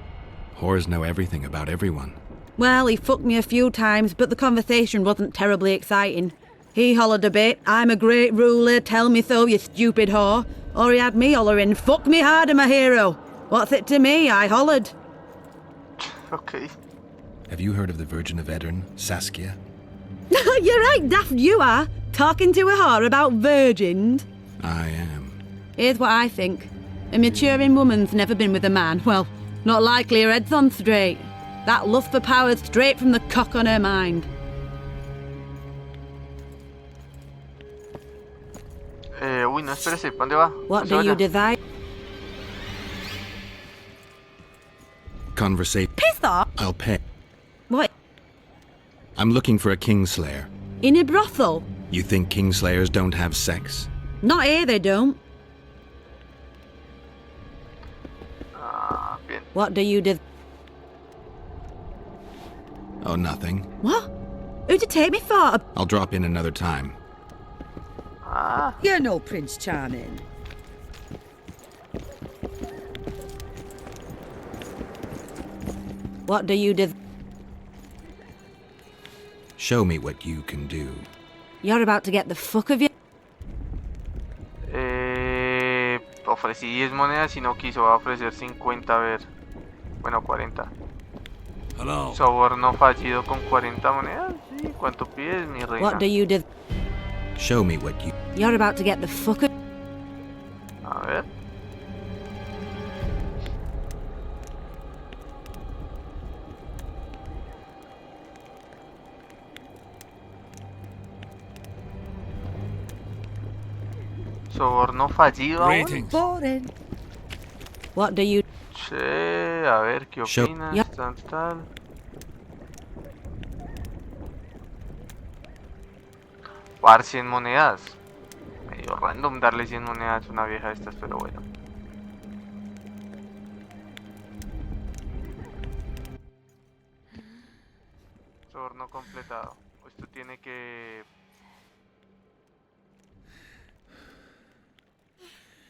Whores know everything about everyone. Well, he fucked me a few times, but the conversation wasn't terribly exciting. He hollered a bit, "I'm a great ruler, tell me so, you stupid whore." Or he had me hollering, "Fuck me harder, my hero." What's it to me? I hollered. Okay. Have you heard of the Virgin of Edirn, Saskia? You're right, daft you are. Talking to a whore about virgins. I am. Here's what I think. A maturing woman's never been with a man. Well, not likely her head's on straight. That lust for power's straight from the cock on her mind. Uy, no, espérese, ¿pa' dónde va? What do you desire? Conversation. Piss off! I'll pay. What? I'm looking for a kingslayer. In a brothel? You think kingslayers don't have sex? Not here, they don't. Bien. What do you do? Oh, nothing. What? Who to take me for? I'll drop in another time. You're no Prince Charming. What do you do? Show me what you can do. You're about to get the fuck of you. Ofrecí 10 monedas y no quiso, va a ofrecer 50, a ver. Bueno, 40. Hello. Soborno fallido con 40 monedas. Sí, ¿cuánto pides, mi reina? What do you do? Show me what you... You're about to get the fuck of... A ver. Soborno fallido aún. Boring. What do you... Che, a ver, ¿qué opinas? Yeah. Tal. Par 100 monedas. Medio random darle 100 monedas a una vieja de estas, pero bueno. Soborno completado. Esto tiene que...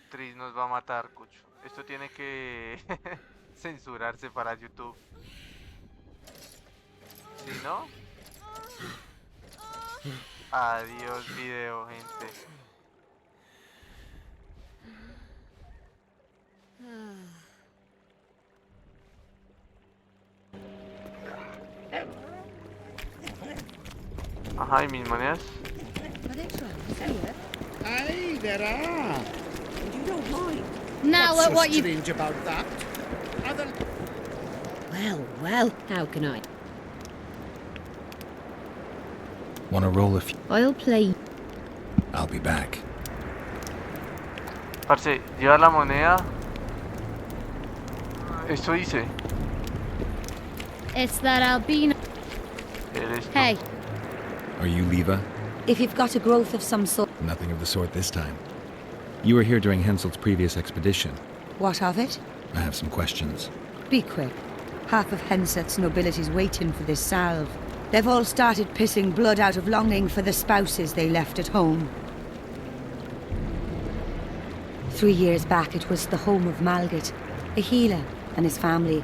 Tris nos va a matar, Cucho. Esto tiene que censurarse para YouTube. ¿Sí, no? Adiós video, gente. Ajá, ¿y mis monedas? Aye, there are. You don't mind. Now, What's so what you... strange about that? Well, how can I? Wanna roll a few? I'll play. I'll be back. Parce, lleva la moneda. Esto dice. It's that albino. Eres tú. Hey. Are you Leva? If you've got a growth of some sort... Nothing of the sort this time. You were here during Henselt's previous expedition. What of it? I have some questions. Be quick. Half of Henselt's nobility's waiting for this salve. They've all started pissing blood out of longing for the spouses they left at home. 3 years back, it was the home of Malgit, a healer, and his family.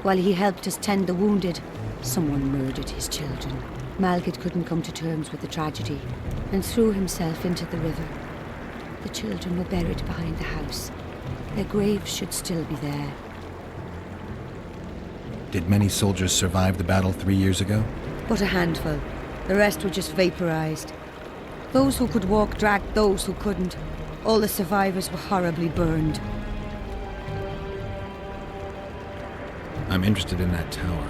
While he helped us tend the wounded, someone murdered his children. Malgit couldn't come to terms with the tragedy and threw himself into the river. The children were buried behind the house. Their graves should still be there. Did many soldiers survive the battle 3 years ago? But a handful. The rest were just vaporized. Those who could walk dragged those who couldn't. All the survivors were horribly burned. I'm interested in that tower.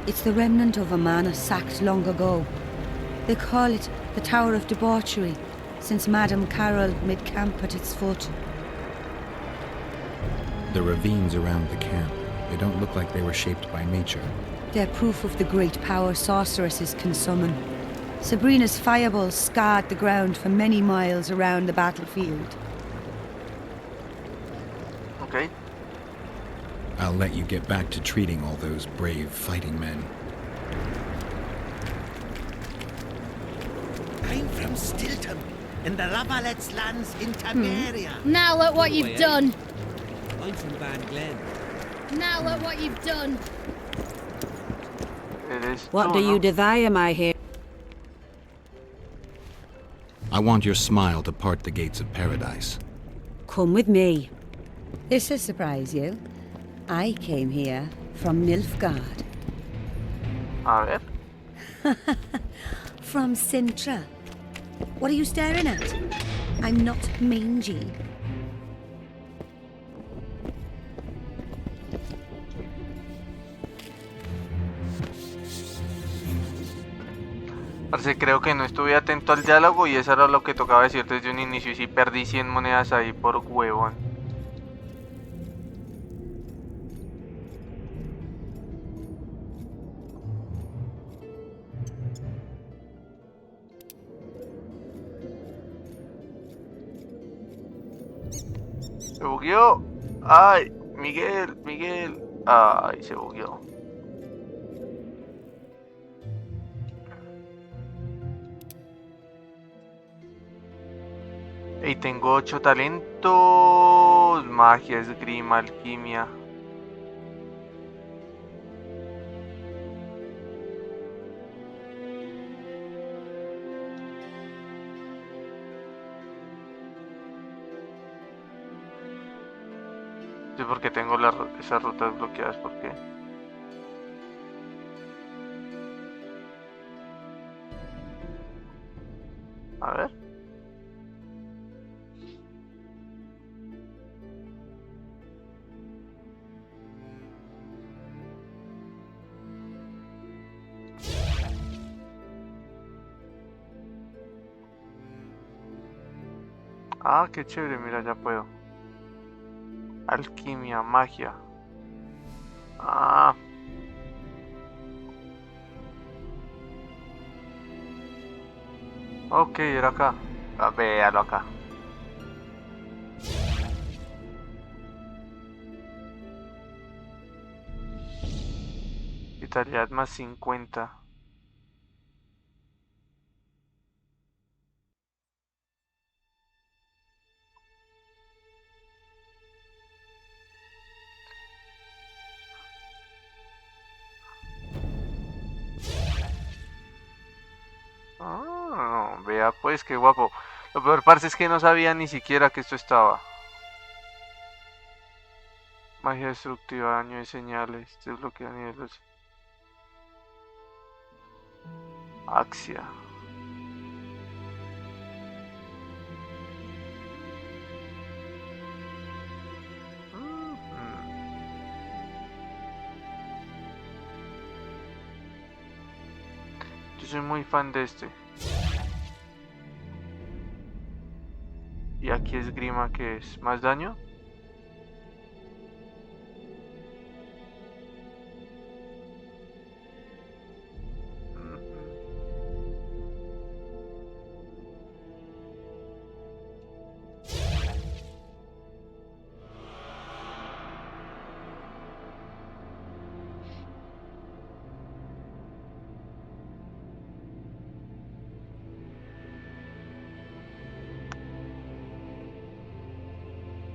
It's the remnant of a manor sacked long ago. They call it the Tower of Debauchery, since Madame Carol made camp at its foot. The ravines around the camp, they don't look like they were shaped by nature. They're proof of the great power sorceresses can summon. Sabrina's fireballs scarred the ground for many miles around the battlefield. Okay. I'll let you get back to treating all those brave fighting men. I'm from Stilton, in the Lavallette's lands in Taberia. Now look what you've done. I'm from Van Glen. Now look what you've done. What do you desire, my hero? I want your smile to part the gates of paradise. Come with me. This will surprise you. I came here from Nilfgaard. A ver. From Sintra. What are you staring at? I'm not mangy. Parce, creo que no estuve atento al diálogo y eso era lo que tocaba decir desde un inicio y sí perdí 100 monedas ahí por huevón. Se bugueó. Ay, Miguel, Miguel. Ay, se bugueó. Y tengo 8 talentos. Magia, esgrima, alquimia. No sé por qué tengo esas rutas bloqueadas, ¿por qué? A ver. Ah, qué chévere, mira, ya puedo. Alquimia, magia. Ah. Ok, era acá. Ah, véalo acá. Vitalidad más 50. Ah, vea pues, qué guapo. Lo peor, parce, es que no sabía ni siquiera que esto estaba. Magia destructiva, daño de señales, desbloquea niveles. Axia. Yo soy muy fan de este. Y aquí esgrima, que es más daño.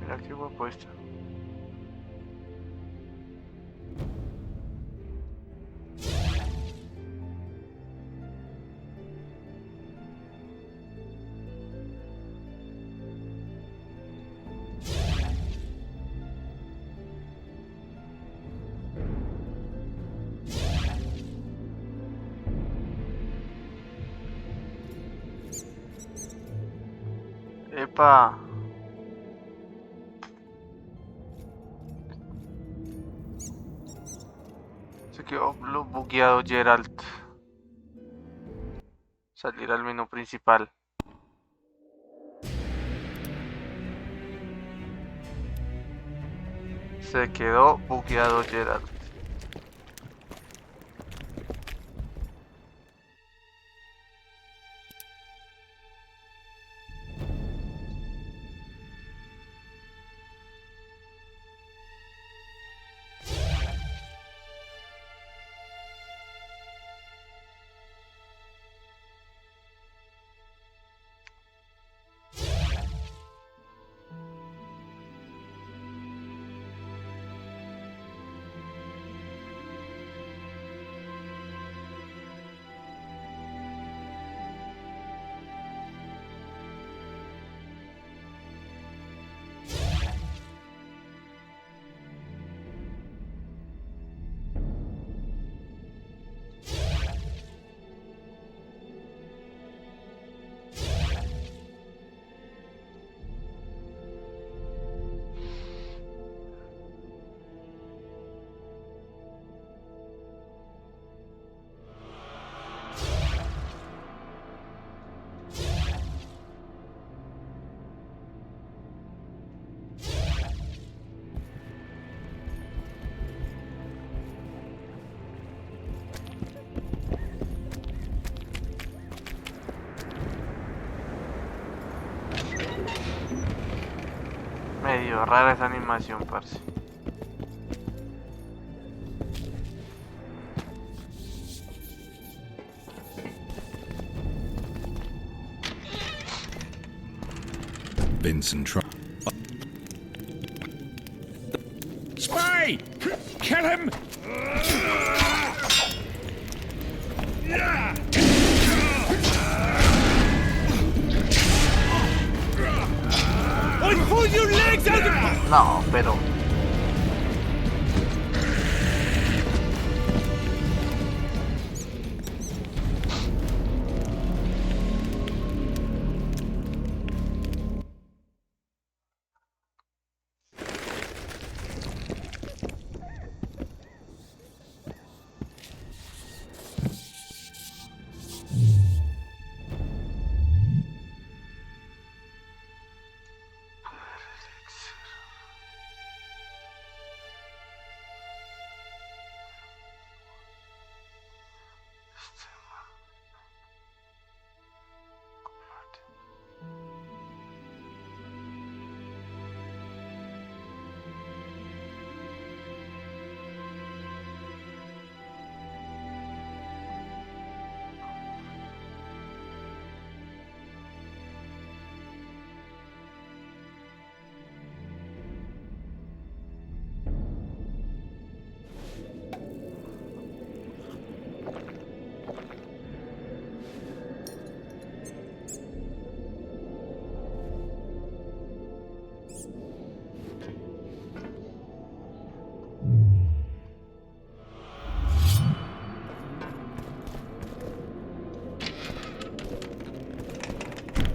Mira qué guapo esto. Epa. Se quedó bugueado Geralt. Salir al menú principal. Se quedó bugueado Geralt. Medio rara esa animación, parce. Vincent Spy! Kill him! I'll pull your legs out of... No, pero...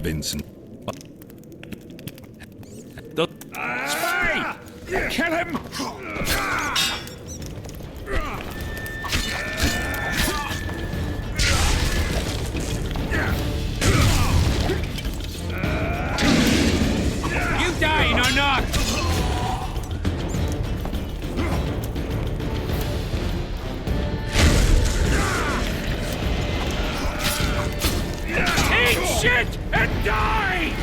Vincent. Spy! Kill him! You dying or not? Eat shit and die!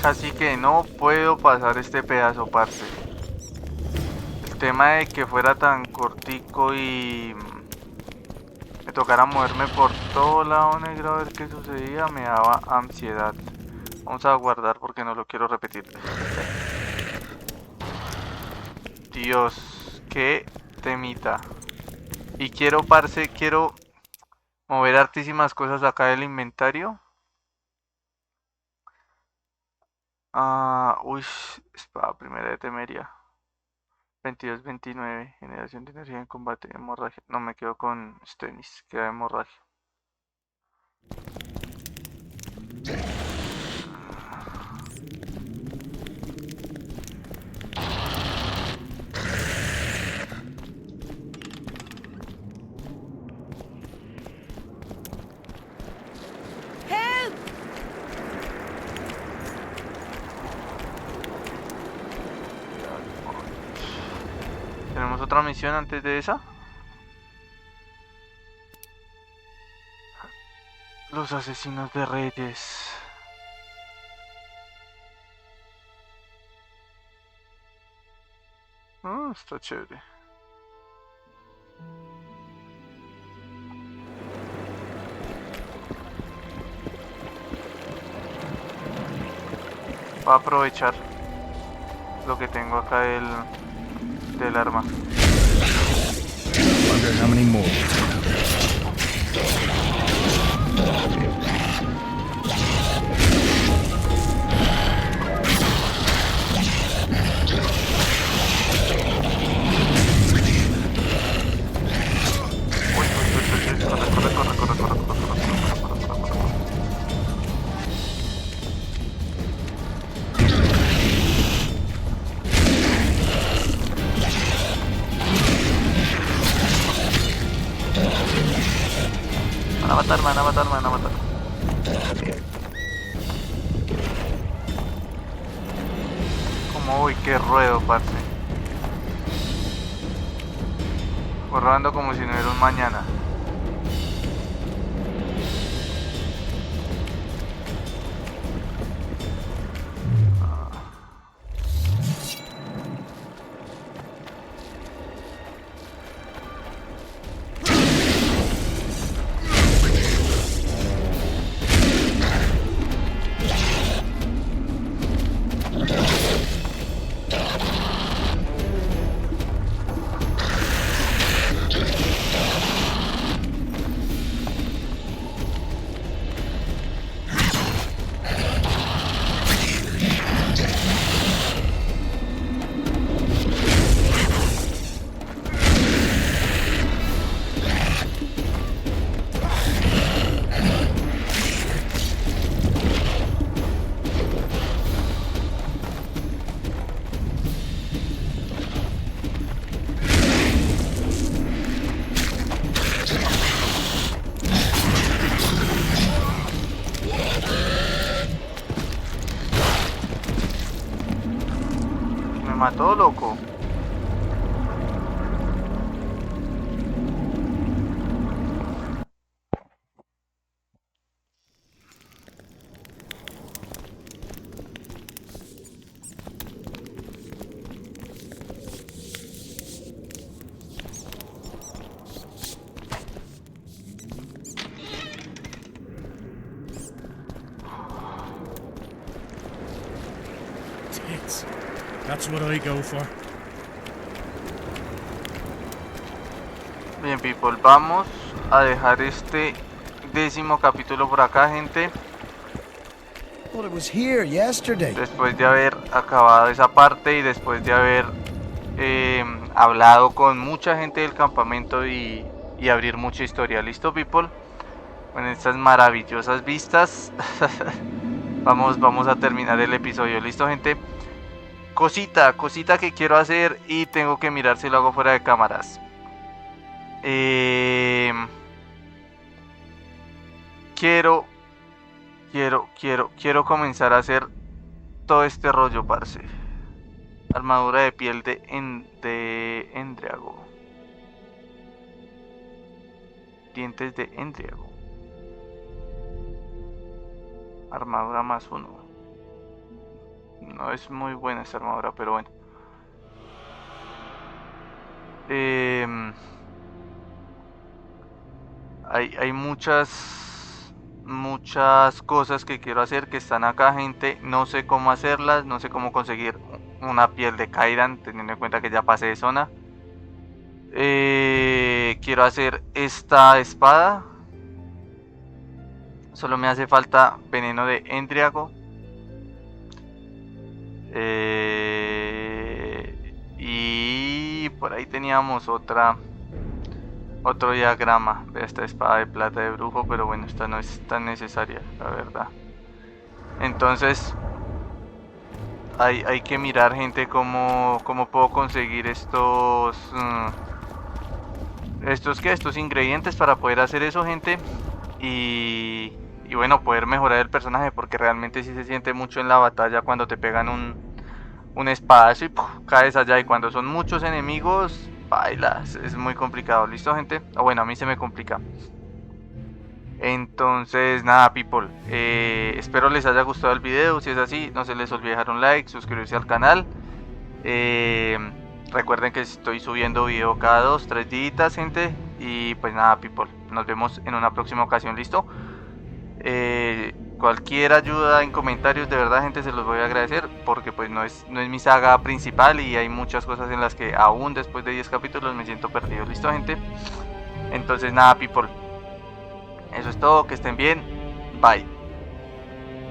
Así que no puedo pasar este pedazo, parce. El tema de que fuera tan cortico y me tocara moverme por todo lado negro a ver qué sucedía me daba ansiedad. Vamos a guardar porque no lo quiero repetir. Dios, qué temita. Y quiero, parce, quiero mover hartísimas cosas acá del inventario. Uy, espada primera de Temeria. 22-29, generación de energía en combate, hemorragia. No, me quedo con Stenis, queda hemorragia. ¿Tenemos otra misión antes de esa? Los asesinos de reyes. Está chévere. Voy a aprovechar lo que tengo acá del arma. Wonder how many more. Me van a matar. Como voy, qué ruedo, parce. Voy rodando como si no hubiera un mañana. Mató, loco. Tits. That's what I go for. Bien, people, vamos a dejar este 10º capítulo por acá, gente. Well, it was here yesterday. Después de haber acabado esa parte y después de haber hablado con mucha gente del campamento y abrir mucha historia. ¿Listo, people? Con estas maravillosas vistas vamos a terminar el episodio. ¿Listo, gente? Cosita que quiero hacer y tengo que mirar si lo hago fuera de cámaras. Quiero comenzar a hacer todo este rollo, parce. Armadura de piel de endriago. Dientes de endriago. Armadura +1. No es muy buena esta armadura, pero bueno. Hay muchas cosas que quiero hacer que están acá, gente. No sé cómo hacerlas, no sé cómo conseguir una piel de Kaidan, teniendo en cuenta que ya pasé de zona. Quiero hacer esta espada. Solo me hace falta veneno de endriago. por ahí teníamos otro diagrama de esta espada de plata de brujo, pero bueno, esta no es tan necesaria, la verdad. Entonces hay que mirar, gente, cómo puedo conseguir estos ingredientes para poder hacer eso, gente, y bueno, poder mejorar el personaje, porque realmente sí se siente mucho en la batalla cuando te pegan un espadazo y caes allá, y cuando son muchos enemigos, bailas, es muy complicado. ¿Listo, gente? O bueno, a mí se me complica. Entonces nada, people, espero les haya gustado el video. Si es así, no se les olvide dejar un like, suscribirse al canal. Recuerden que estoy subiendo video cada 2-3 días, gente. Y pues nada, people, nos vemos en una próxima ocasión. ¿Listo? Cualquier ayuda en comentarios, de verdad, gente, se los voy a agradecer, porque pues no es mi saga principal y hay muchas cosas en las que aún después de 10 capítulos me siento perdido. ¿Listo, gente? Entonces nada, people, eso es todo, que estén bien, bye.